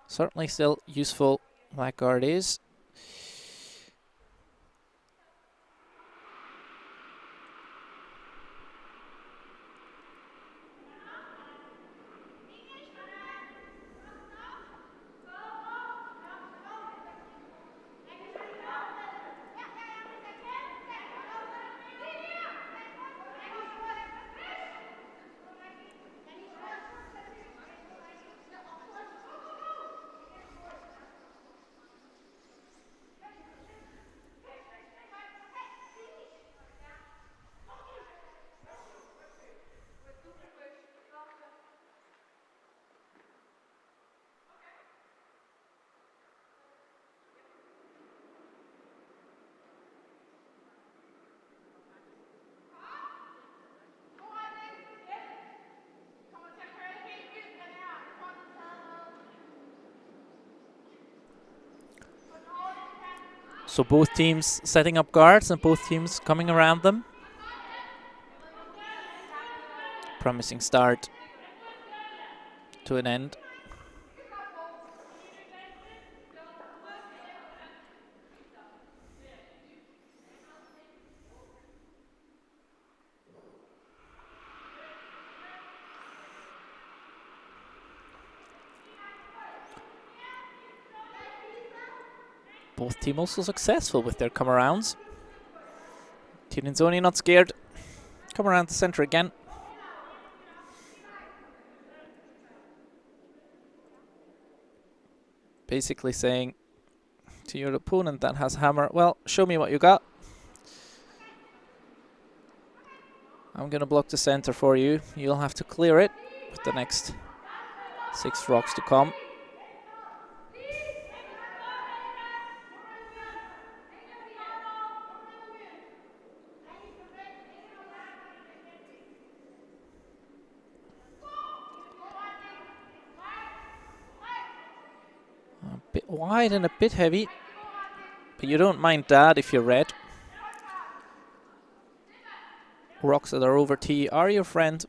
Certainly still useful, that guard is. So both teams setting up guards and both teams coming around them. Promising start to an end. Both teams also successful with their come-arounds. Tirinzoni not scared. Come around the center again. Basically saying to your opponent that has hammer, well, show me what you got. I'm going to block the center for you. You'll have to clear it with the next 6 rocks to come. A bit wide and a bit heavy, but you don't mind that if you're red. Rocks that are over tee are your friend.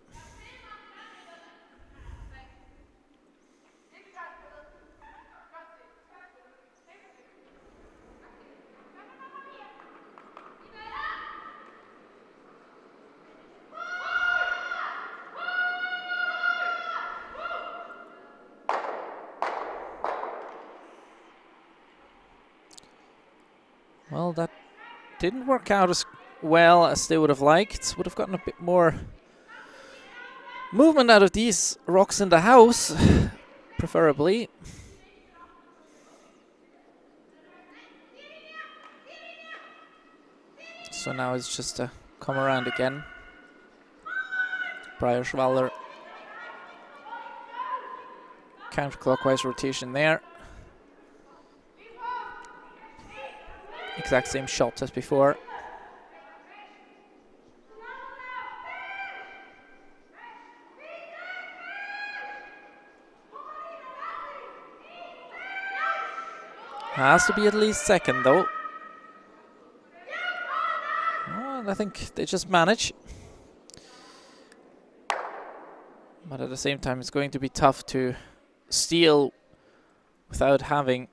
Well, that didn't work out as well as they would have liked. Would have gotten a bit more movement out of these rocks in the house, preferably. So now it's just a come around again. Breyer-Schwaller. Counterclockwise rotation there. Exact same shot as before. Has to be at least second though. Well, I think they just manage. But at the same time, it's going to be tough to steal without having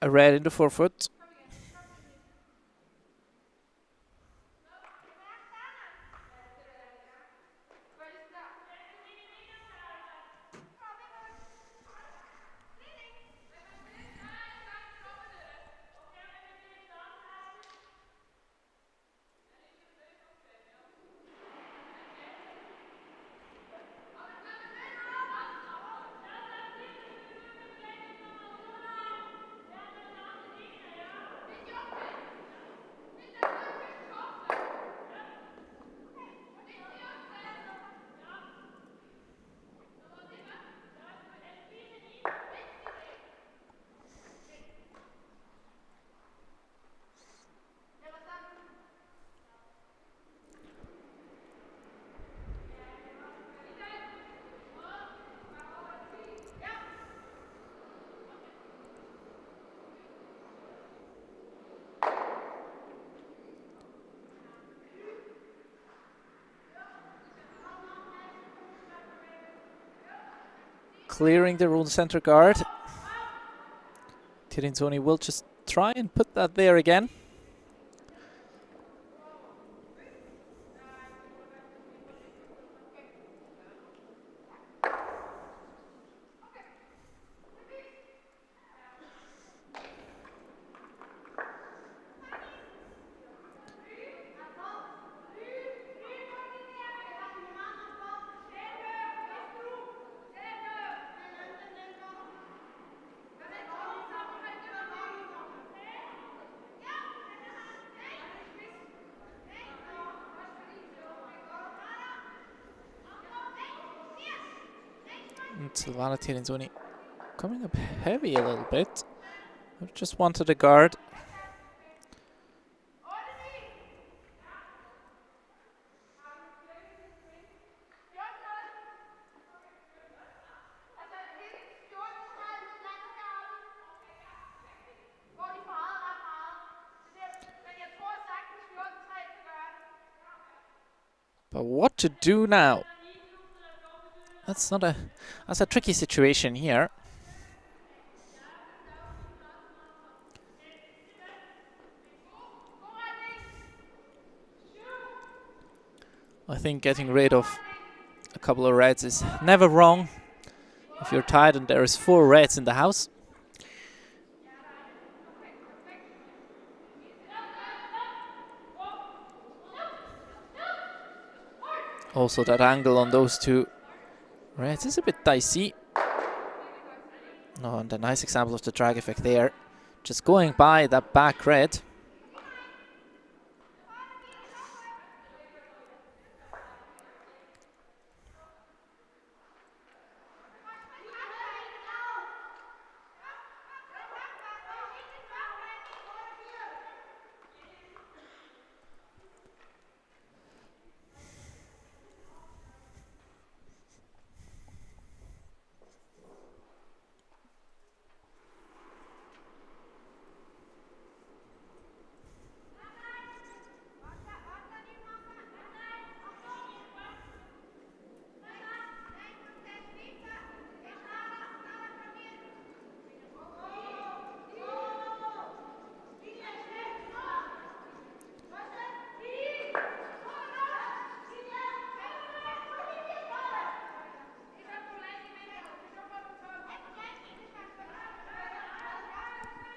a red in the forefoot. Clearing the rule center guard. Tirinzoni will just try and put that there again. And Silvana Tirinzoni coming up heavy a little bit. Just wanted a guard. But what to do now? That's a tricky situation here. I think getting rid of a couple of reds is never wrong. If you're tied and there is 4 reds in the house. Also, that angle on those 2 reds is a bit dicey. Oh, and a nice example of the drag effect there. Just going by that back red.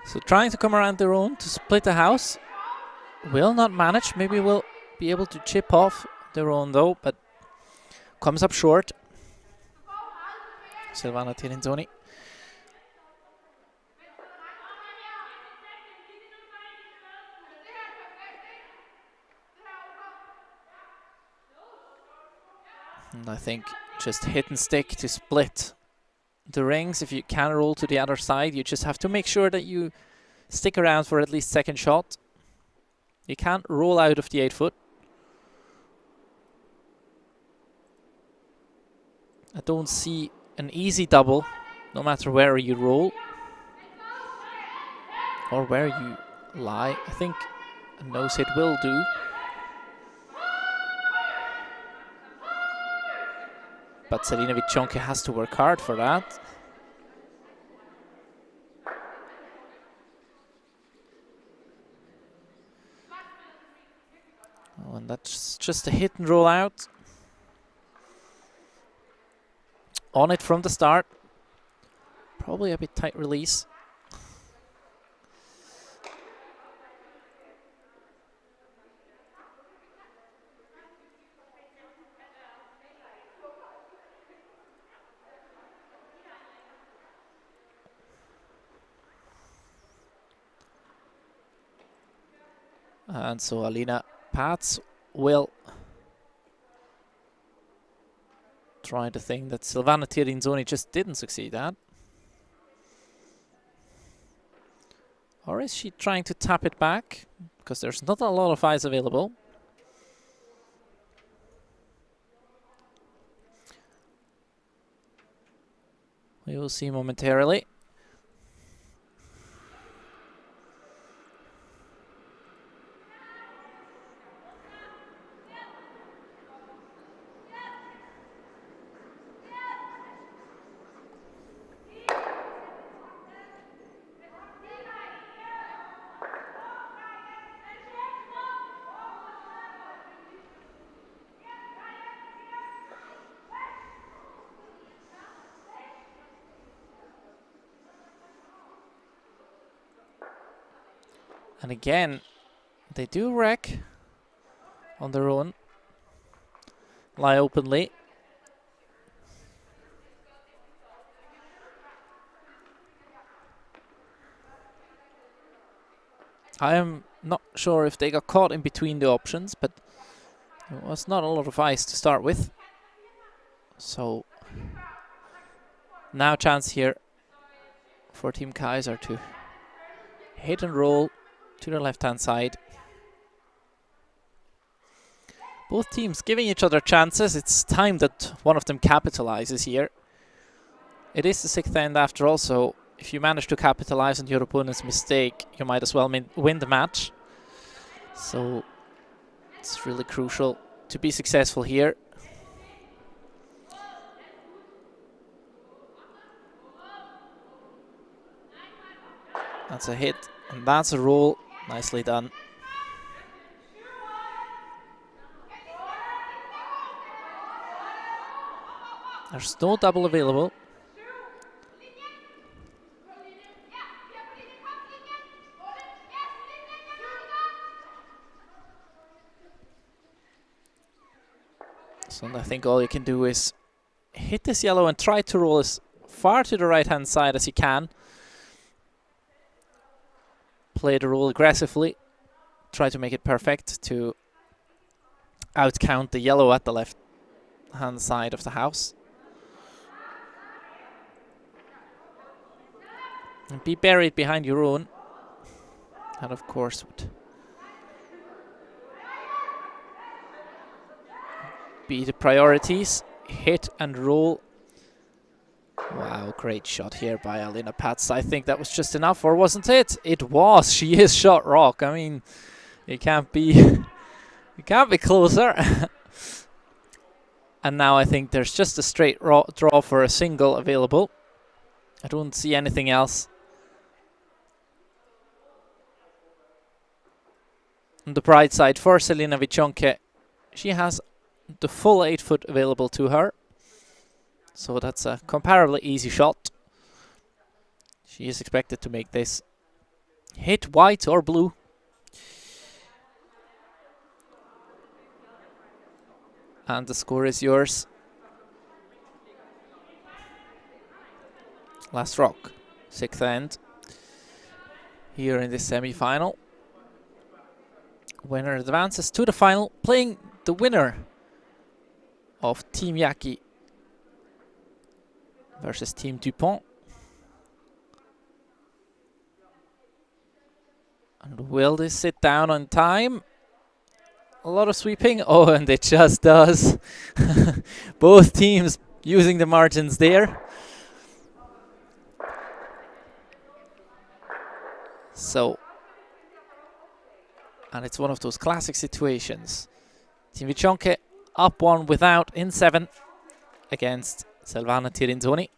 So trying to come around their own to split the house. Will not manage. Maybe will be able to chip off their own though, but comes up short. Silvana Tirinzoni. And I think just hit and stick to split the rings. If you can roll to the other side, you just have to make sure that you stick around for at least second shot. You can't roll out of the 8-foot. I don't see an easy double, no matter where you roll or where you lie. I think a nose hit will do. But Selina Vichonke has to work hard for that. Oh, and that's just a hit and roll out. On it from the start. Probably a bit tight release. And so Alina Pats will try the thing that Silvana Tirinzoni just didn't succeed at. Or is she trying to tap it back? Because there's not a lot of eyes available. We will see momentarily. And again, they do wreck on their own, lie openly. I am not sure if they got caught in between the options, but there was not a lot of ice to start with. So now chance here for Team Keiser to hit and roll to the left-hand side. Both teams giving each other chances. It's time that one of them capitalizes here. It is the 6th end after all, so if you manage to capitalize on your opponent's mistake, you might as well win the match. So it's really crucial to be successful here. That's a hit, and that's a roll. Nicely done. There's no double available. So I think all you can do is hit this yellow and try to roll as far to the right-hand side as you can. Play the roll aggressively. Try to make it perfect to outcount the yellow at the left-hand side of the house. And be buried behind your own. And of course would be the priorities. Hit and roll. Wow, great shot here by Alina Pats. I think that was just enough, or wasn't it? It was. She is shot rock. I mean, it can't be it can't be closer. And now I think there's just a straight draw for a single available. I don't see anything else. On the bright side for Selina Wieczonkę, she has the full 8-foot available to her. So that's a comparably easy shot. She is expected to make this hit white or blue. And the score is yours. Last rock, 6th end. Here in this semi-final. Winner advances to the final, playing the winner of Team Jäggi versus Team Dupont. And will this sit down on time? A lot of sweeping. Oh, and it just does. Both teams using the margins there. So, and it's one of those classic situations. Team Wieczonkę up 1 without in 7 against Silvana Tirinzoni.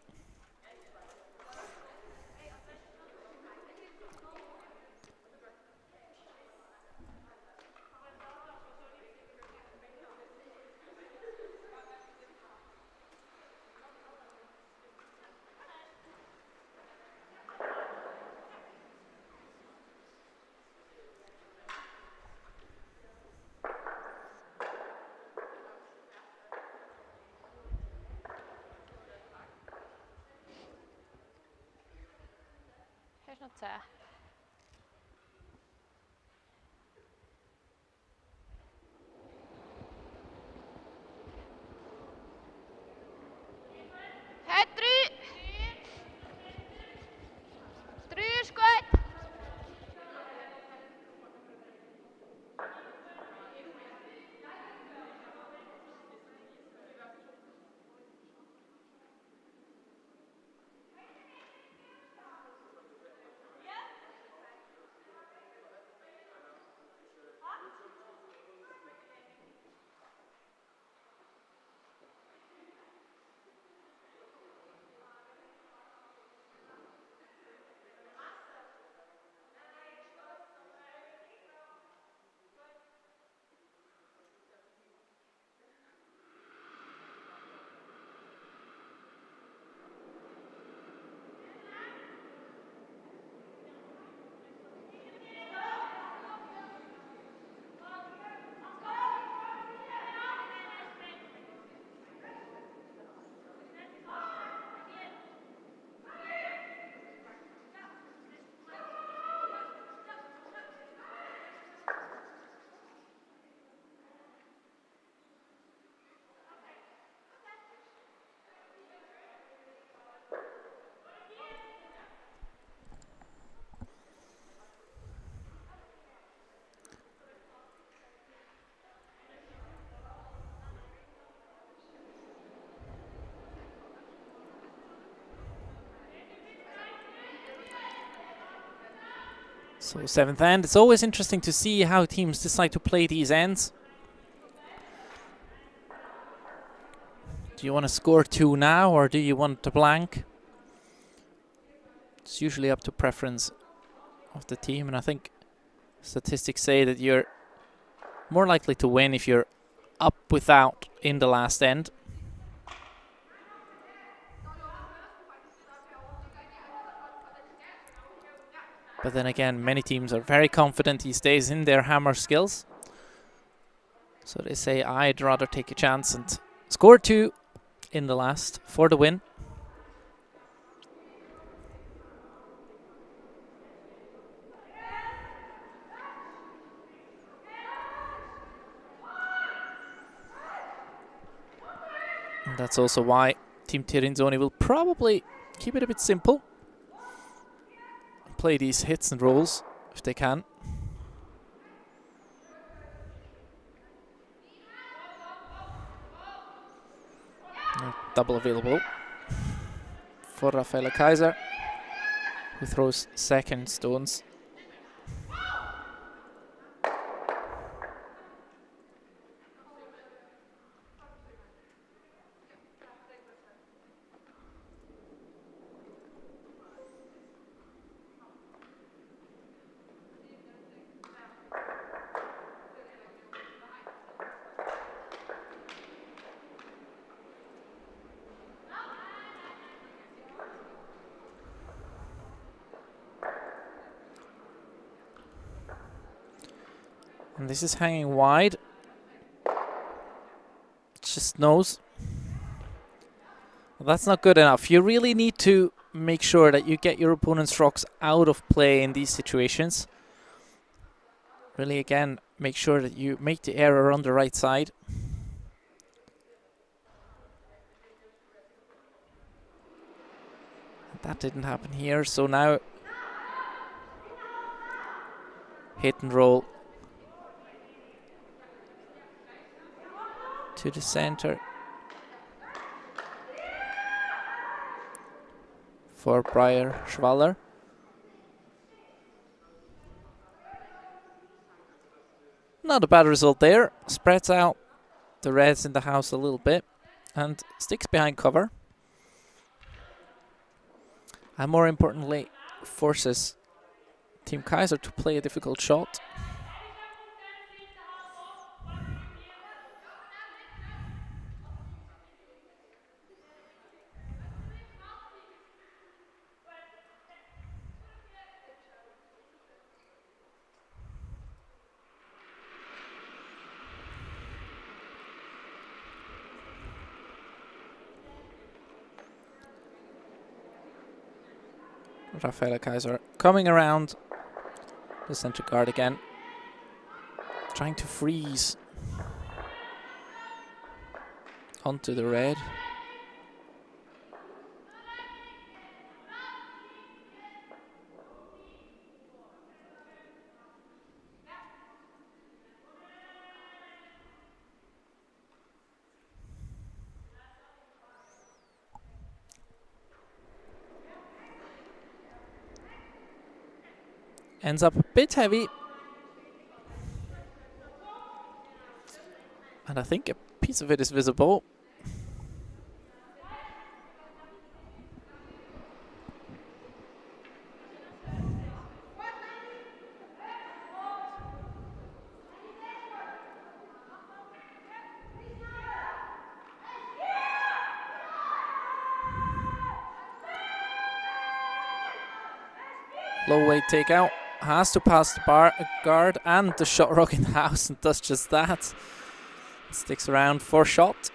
Not there. Het 3. 3 is goed. So 7th end. It's always interesting to see how teams decide to play these ends. Do you want to score 2 now, or do you want to blank? It's usually up to preference of the team, and I think statistics say that you're more likely to win if you're up without in the last end. But then again, many teams are very confident these days in their hammer skills. So they say, I'd rather take a chance and score 2 in the last for the win. And that's also why Team Tirinzoni will probably keep it a bit simple. Play these hits and rolls if they can. Double available for SUI Keiser, who throws second stones. And this is hanging wide. Just nose. Well, that's not good enough. You really need to make sure that you get your opponent's rocks out of play in these situations. Really, again, make sure that you make the error on the right side. That didn't happen here, so now hit and roll to the center for Breyer Schwaller. Not a bad result there. Spreads out the reds in the house a little bit and sticks behind cover. And more importantly, forces Team Keiser to play a difficult shot. SUI Keiser coming around the center guard again, trying to freeze onto the red. Ends up a bit heavy. And I think a piece of it is visible. Low weight takeout. Has to pass the guard and the shot rock in the house, and does just that. Sticks around for shot.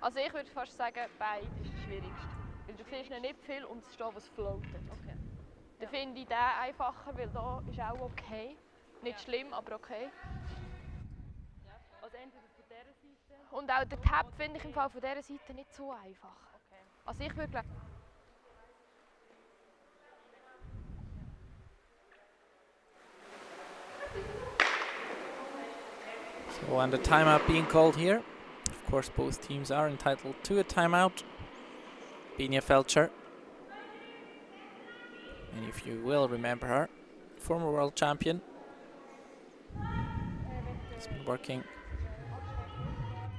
Also ich würde fast sagen, beide ist das Schwierigste. Weil du siehst nicht viel und es steht, was floatet. Okay. Dann finde ich den einfacher, weil da ist auch okay. Nicht schlimm, aber okay. Also entweder von dieser Seite. Und auch den Tab finde ich im Fall von dieser Seite nicht so einfach. Okay. Also ich würde So, and a timeout being called here. Of course, both teams are entitled to a timeout. Binia Felcher, many of you will remember her, former world champion. Has been working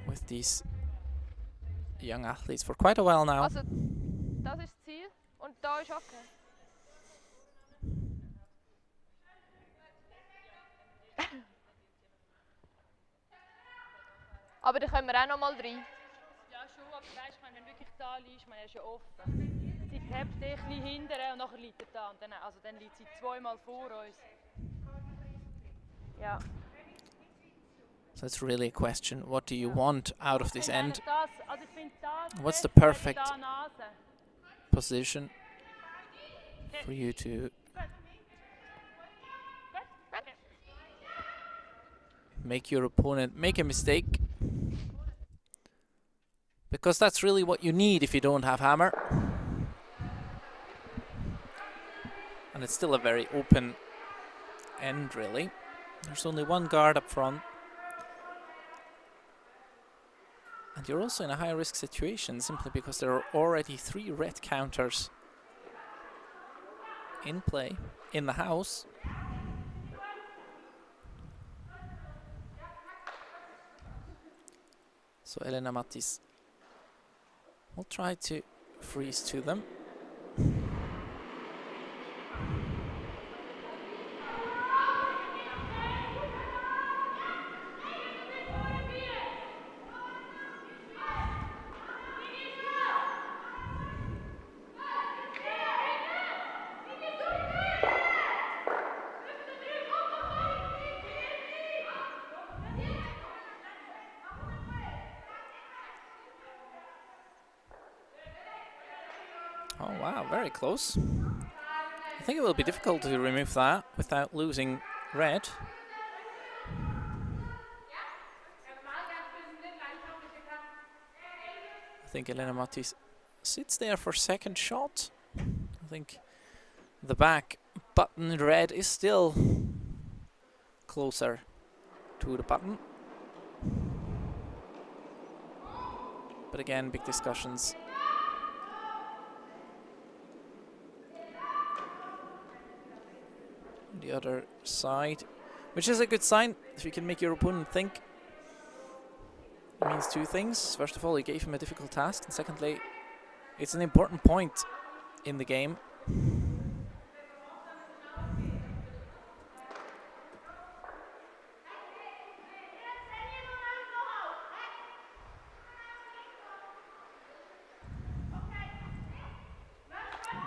with these young athletes for quite a while now. Also, das ist das Ziel und da ist okay. Aber da können wir auch noch mal rein. Ja, schon, aber weißt du, wenn du wirklich da liegst, man ist ja offen. Sie hebt dich ein bisschen hinterher und nachher liegt er da. Und dann liegt sie zweimal vor uns. Ja. So it's really a question, what do you want out of this end? Das, also ich finde das What's the perfect da Nase. position for you to make your opponent make a mistake? Because that's really what you need if you don't have hammer. And it's still a very open end, really. There's only one guard up front. And you're also in a high-risk situation simply because there are already 3 red counters in play, in the house. So Elena Mattis will try to freeze to them. Oh wow, very close. I think it will be difficult to remove that without losing red. I think Elena Mattis sits there for second shot. I think the back button red is still closer to the button. But again, big discussions. The other side, which is a good sign. If you can make your opponent think, it means 2 things. First of all, you gave him a difficult task, and secondly, it's an important point in the game.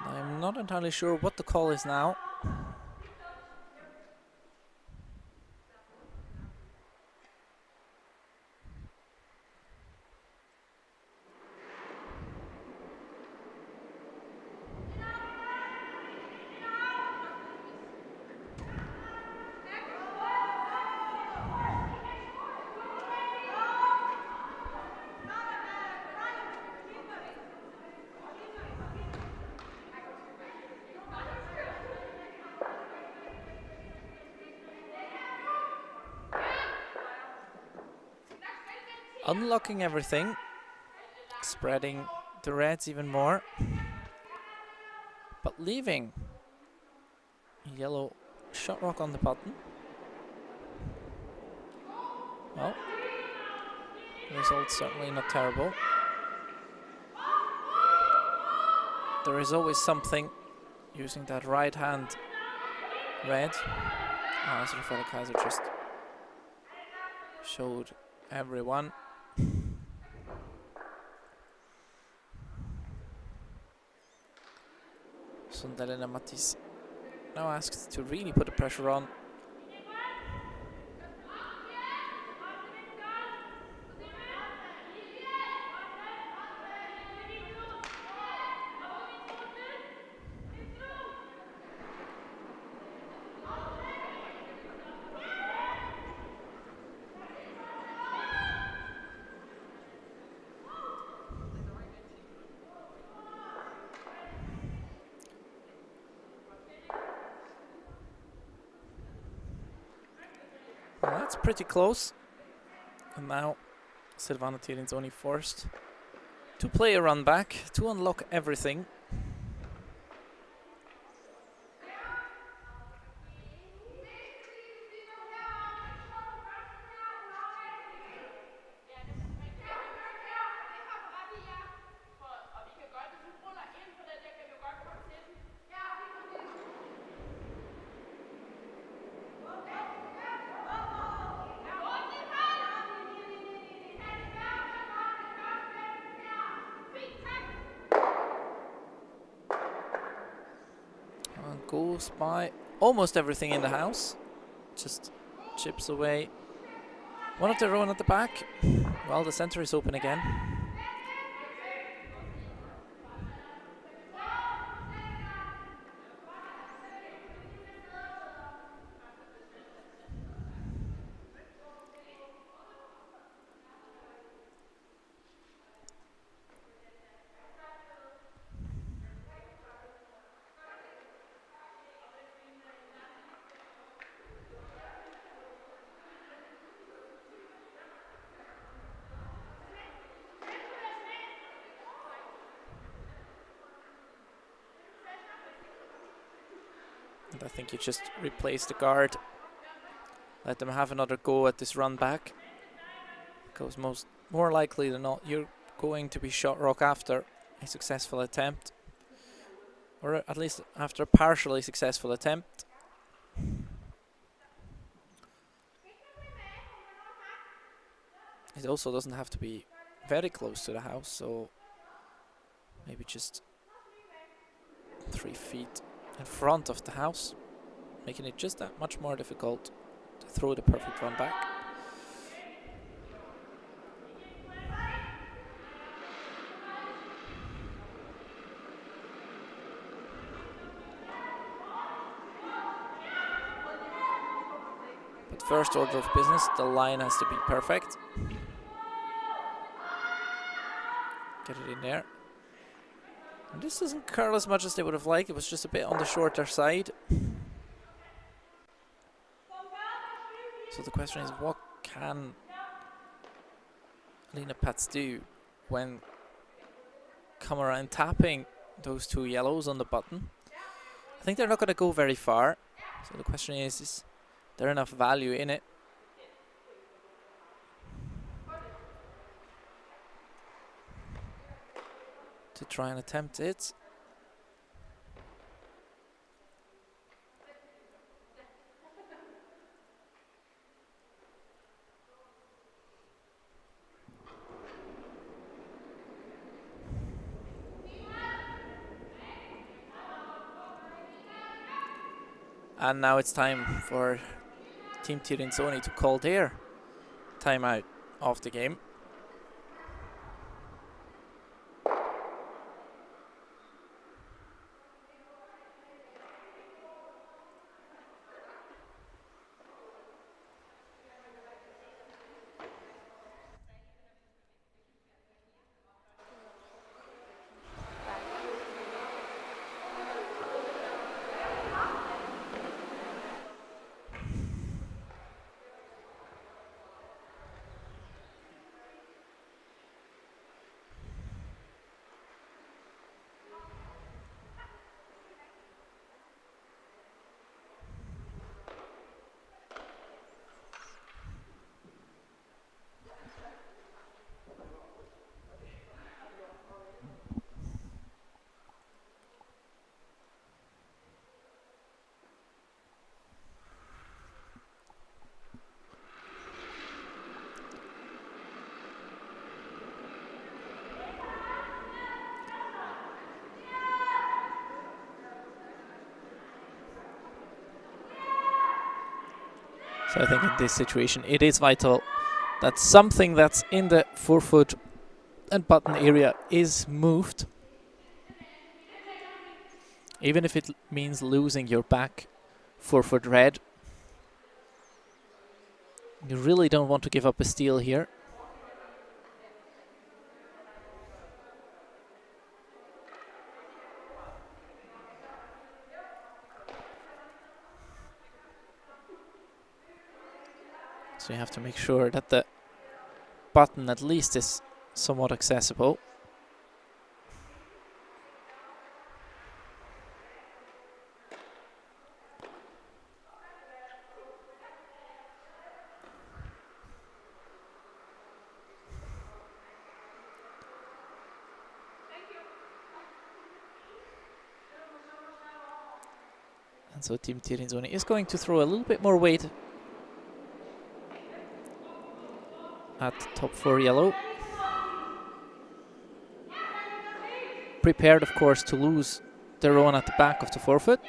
I'm not entirely sure what the call is now. Unlocking everything, spreading the reds even more, but leaving yellow shot rock on the button. Well, the result's certainly not terrible. There is always something using that right hand red, as SUI Keiser just showed everyone. So Elena Mattis now asked to really put the pressure on. That's pretty close. And now Silvana Tirinzoni forced to play a run back to unlock everything. Goes by almost everything in the house. Just chips away. One of their own at the back. Well, the center is open again. And I think you just replace the guard. Let them have another go at this run back. Because more likely than not, you're going to be shot rock after a successful attempt. Or at least after a partially successful attempt. It also doesn't have to be very close to the house, so maybe just 3 feet in front of the house, making it just that much more difficult to throw the perfect run back. But first order of business, the line has to be perfect. Get it in there. And this doesn't curl as much as they would have liked. It was just a bit on the shorter side. So the question is, what can Lena Pats do when come around tapping those 2 yellows on the button? I think they're not going to go very far. So the question is there enough value in it? To try and attempt it. And now it's time for Team Tirinzoni to call their timeout of the game. So I think in this situation it is vital that something that's in the forefoot and button area is moved. Even if it means losing your back forefoot red. You really don't want to give up a steal here. So you have to make sure that the button at least is somewhat accessible. And so Team Tirinzoni is going to throw a little bit more weight at top 4 yellow. Prepared, of course, to lose their own at the back of the forefoot,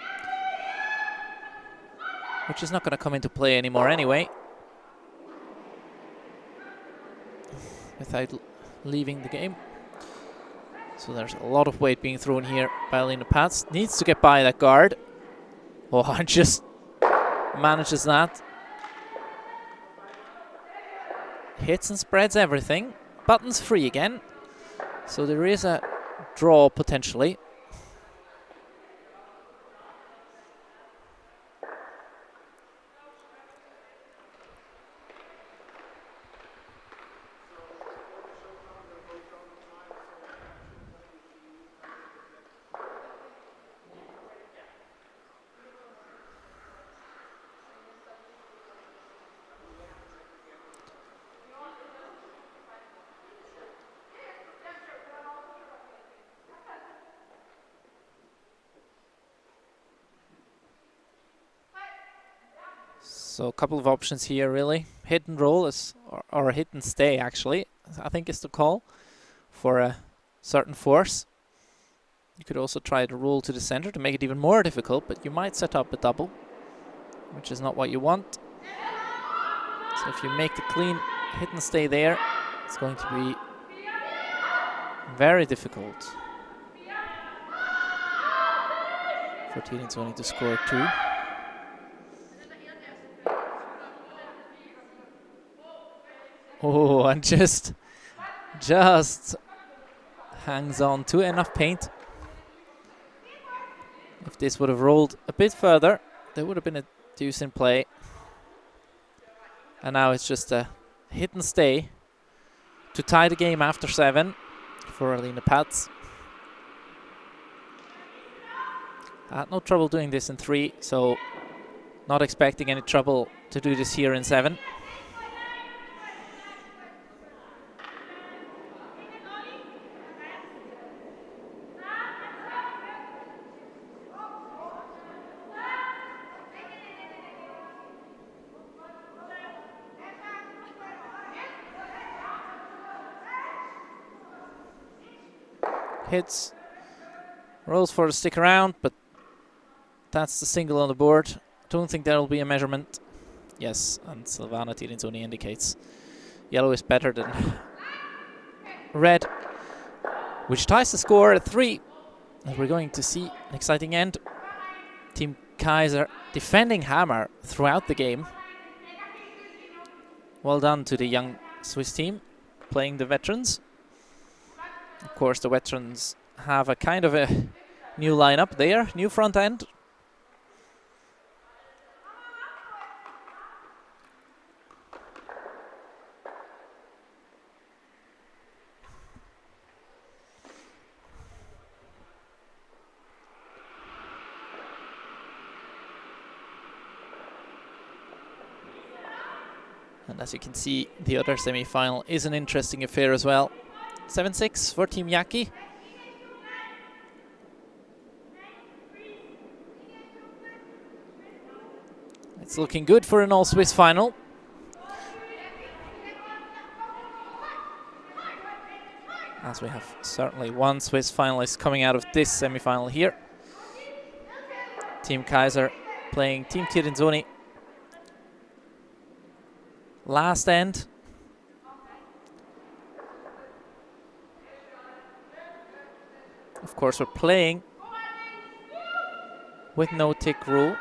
which is not going to come into play anymore anyway, without leaving the game. So there's a lot of weight being thrown here by Alina Pats. Needs to get by that guard. Oh, and just manages that. Hits and spreads everything. Button's free again. So there is a draw potentially. So a couple of options here really. Hit and roll is, or hit and stay actually, I think is the call for a certain force. You could also try to roll to the center to make it even more difficult, but you might set up a double, which is not what you want. So if you make the clean hit and stay there, it's going to be very difficult for Tirinzoni to score 2. Oh, and just hangs on to enough paint. If this would have rolled a bit further, there would have been a deuce in play. And now it's just a hit and stay to tie the game after 7 for Alina Pats. Had no trouble doing this in 3, so not expecting any trouble to do this here in 7. Hits, rolls for the stick around, but that's the single on the board. Don't think there will be a measurement. Yes, and Silvana Tirinzoni indicates yellow is better than red, which ties the score at 3. And we're going to see an exciting end. Team Keiser defending hammer throughout the game. Well done to the young Swiss team playing the veterans. Of course, the veterans have a kind of a new lineup there, new front end. And as you can see, the other semi-final is an interesting affair as well. 7-6 for Team Jäggi. It's looking good for an all-Swiss final. As we have certainly one Swiss finalist coming out of this semi-final here. Team Keiser playing Team Tirinzoni. Last end. Of course, we're playing with no tick rule.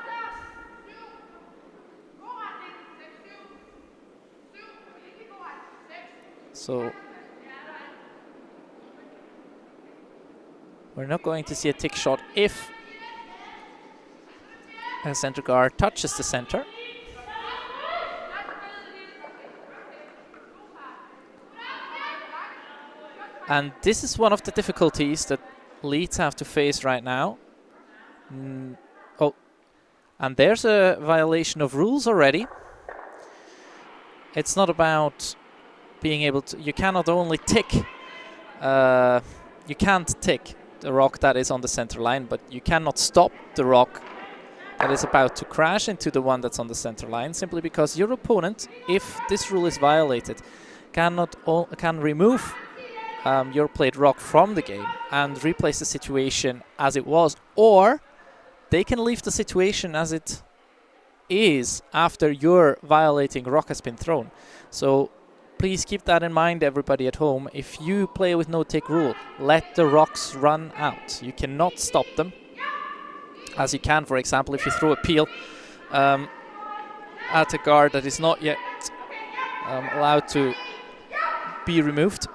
So we're not going to see a tick shot if a center guard touches the center. And this is one of the difficulties that Leeds have to face right now. Oh, and there's a violation of rules already. It's not about being able to, you cannot only tick, you can't tick the rock that is on the center line, but you cannot stop the rock that is about to crash into the one that's on the center line, simply because your opponent, if this rule is violated, can remove your played rock from the game and replace the situation as it was, or they can leave the situation as it is after your violating rock has been thrown. So please keep that in mind, everybody at home. If you play with no tick rule, let the rocks run out. You cannot stop them, as you can, for example, if you throw a peel at a guard that is not yet allowed to be removed.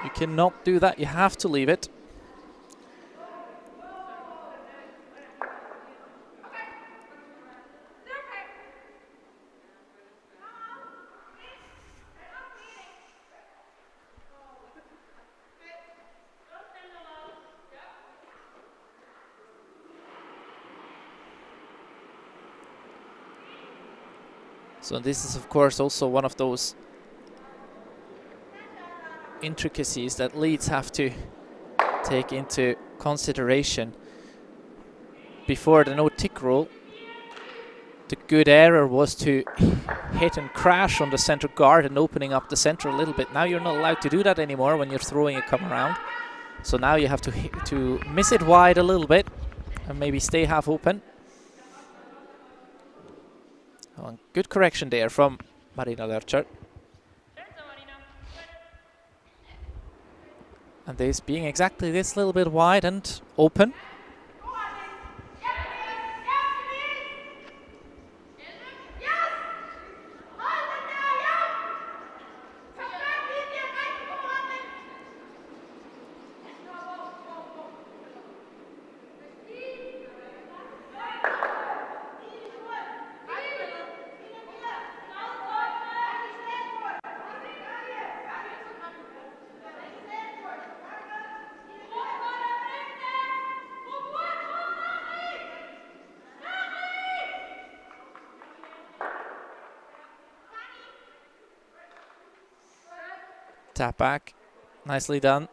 You cannot do that. You have to leave it. So this is, of course, also one of those intricacies that Leeds have to take into consideration before the no-tick rule. The good error was to hit and crash on the center guard and opening up the center a little bit. Now you're not allowed to do that anymore when you're throwing a come around. So now you have to miss it wide a little bit and maybe stay half open. Oh, good correction there from Marina Lercher. And this being exactly this little bit wide and open. Tap back, nicely done.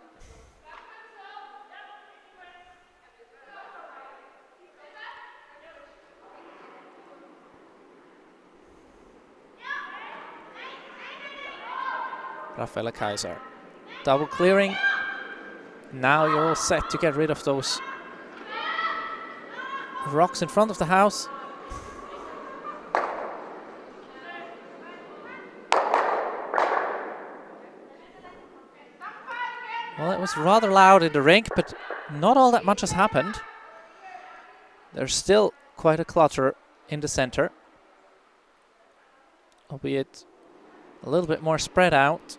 Raffaella Keiser. Double clearing. Now you're all set to get rid of those rocks in front of the house. Well, it was rather loud in the rink, but not all that much has happened. There's still quite a clutter in the center, albeit a little bit more spread out.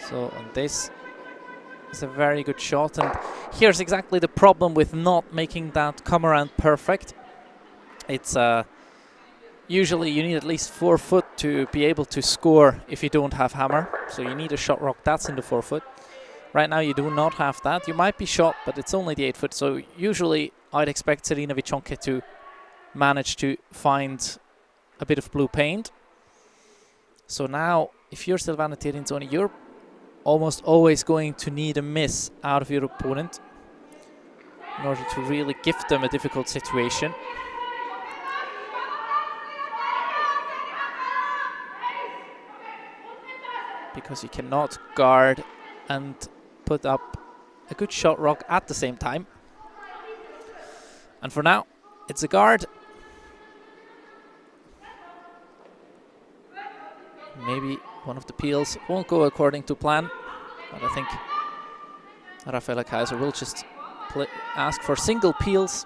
So, and this is a very good shot, and here's exactly the problem with not making that come around perfect. It's usually you need at least 4 foot to be able to score if you don't have hammer. So you need a shot rock that's in the 4 foot. Right now you do not have that. You might be shot, but it's only the 8 foot. So usually I'd expect Serena Vichonke to manage to find a bit of blue paint. So now, if you're Silvana Tirinzoni, you're almost always going to need a miss out of your opponent. in order to really give them a difficult situation. Because you cannot guard and put up a good shot rock at the same time. And for now, it's a guard. Maybe one of the peels won't go according to plan, but I think SUI Keiser will just ask for single peels.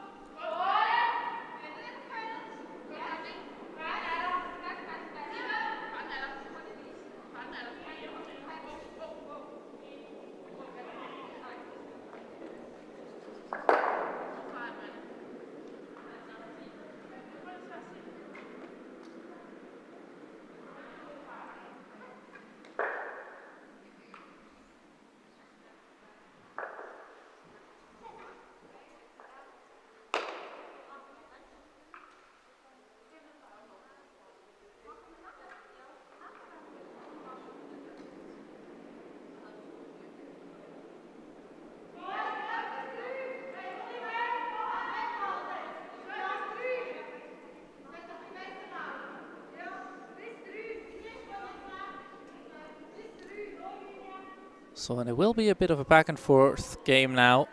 So and it will be a bit of a back and forth game now.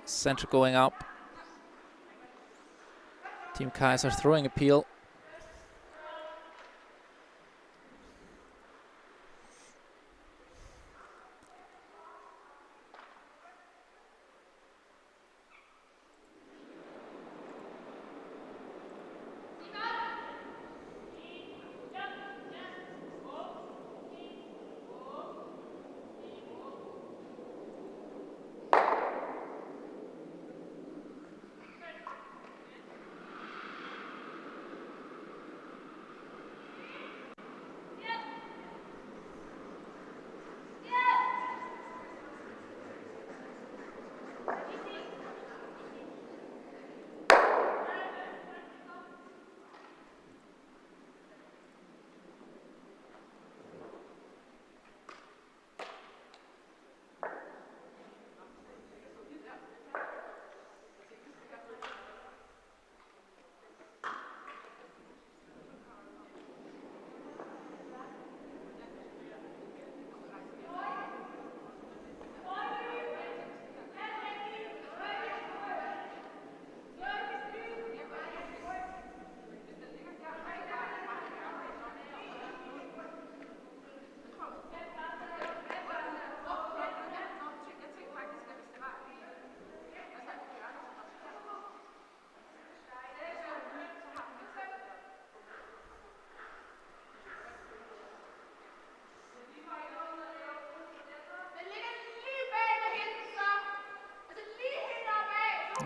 Center going up. Team Keiser throwing a peel.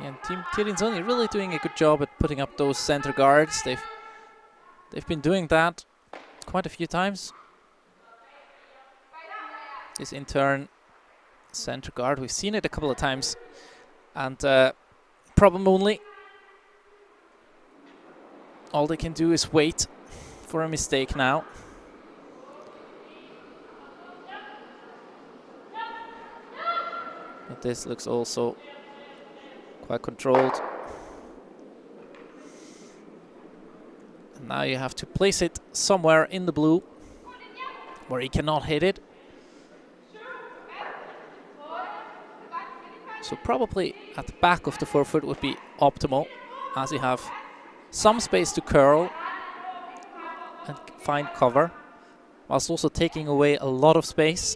And Team Tirinzoni really doing a good job at putting up those center guards. They've been doing that quite a few times. This in turn center guard, we've seen it a couple of times, and problem only. All they can do is wait for a mistake now. But this looks also quite controlled. And now you have to place it somewhere in the blue where he cannot hit it. So probably at the back of the forefoot would be optimal, as you have some space to curl and find cover, whilst also taking away a lot of space.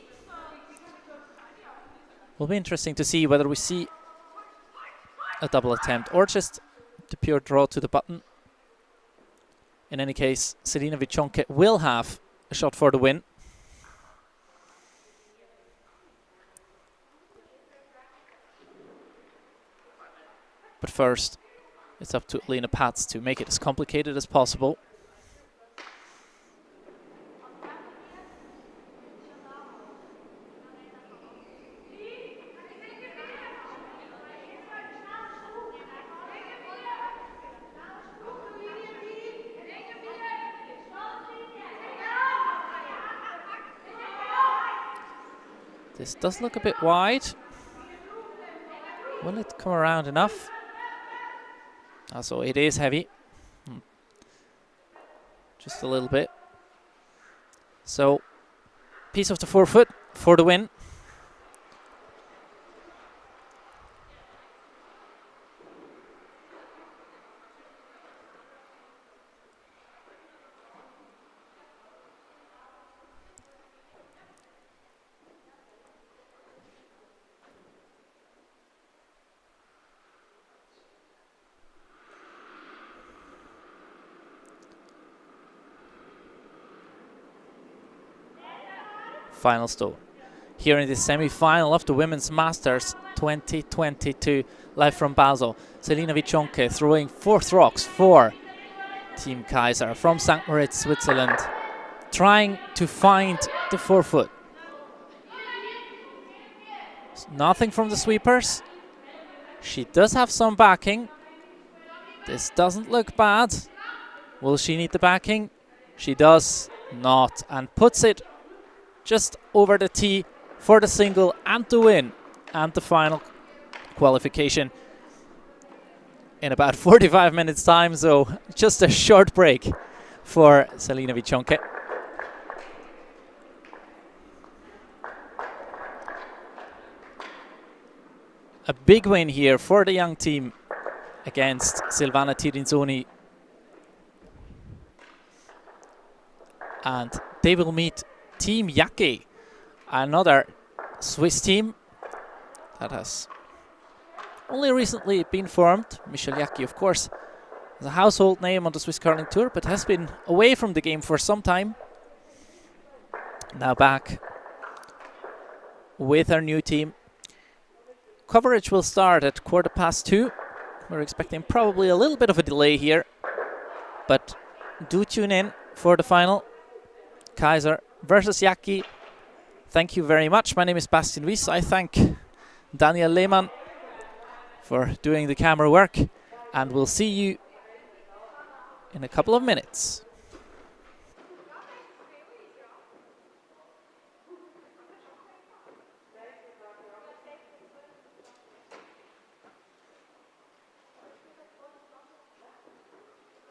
Will be interesting to see whether we see a double attempt or just the pure draw to the button. In any case, Selina Wieczonkę will have a shot for the win. But first, it's up to Lena Pats to make it as complicated as possible. This does look a bit wide. Will it come around enough? Also, it is heavy. Just a little bit. So, piece of the forefoot for the win. Final stone. Here in the semi-final of the Women's Masters 2022, live from Basel. Selina Wiczonke throwing 4th rocks for Team Keiser from St. Moritz, Switzerland, trying to find the forefoot. Nothing from the sweepers. She does have some backing. This doesn't look bad. Will she need the backing? She does not, and puts it just over the tee for the single and the win and the final qualification in about 45 minutes time, so just a short break for Selina Wiczonke. A big win here for the young team against Silvana Tirinzoni, and they will meet Team Jäggi, another Swiss team that has only recently been formed. Michel Jäggi, of course, is a household name on the Swiss Curling Tour, but has been away from the game for some time. Now back with our new team. Coverage will start at 2:15. We're expecting probably a little bit of a delay here, but do tune in for the final. Keiser versus Jäggi. Thank you very much. My name is Bastian Wyss. I thank Daniel Lehmann for doing the camera work, and we'll see you in a couple of minutes.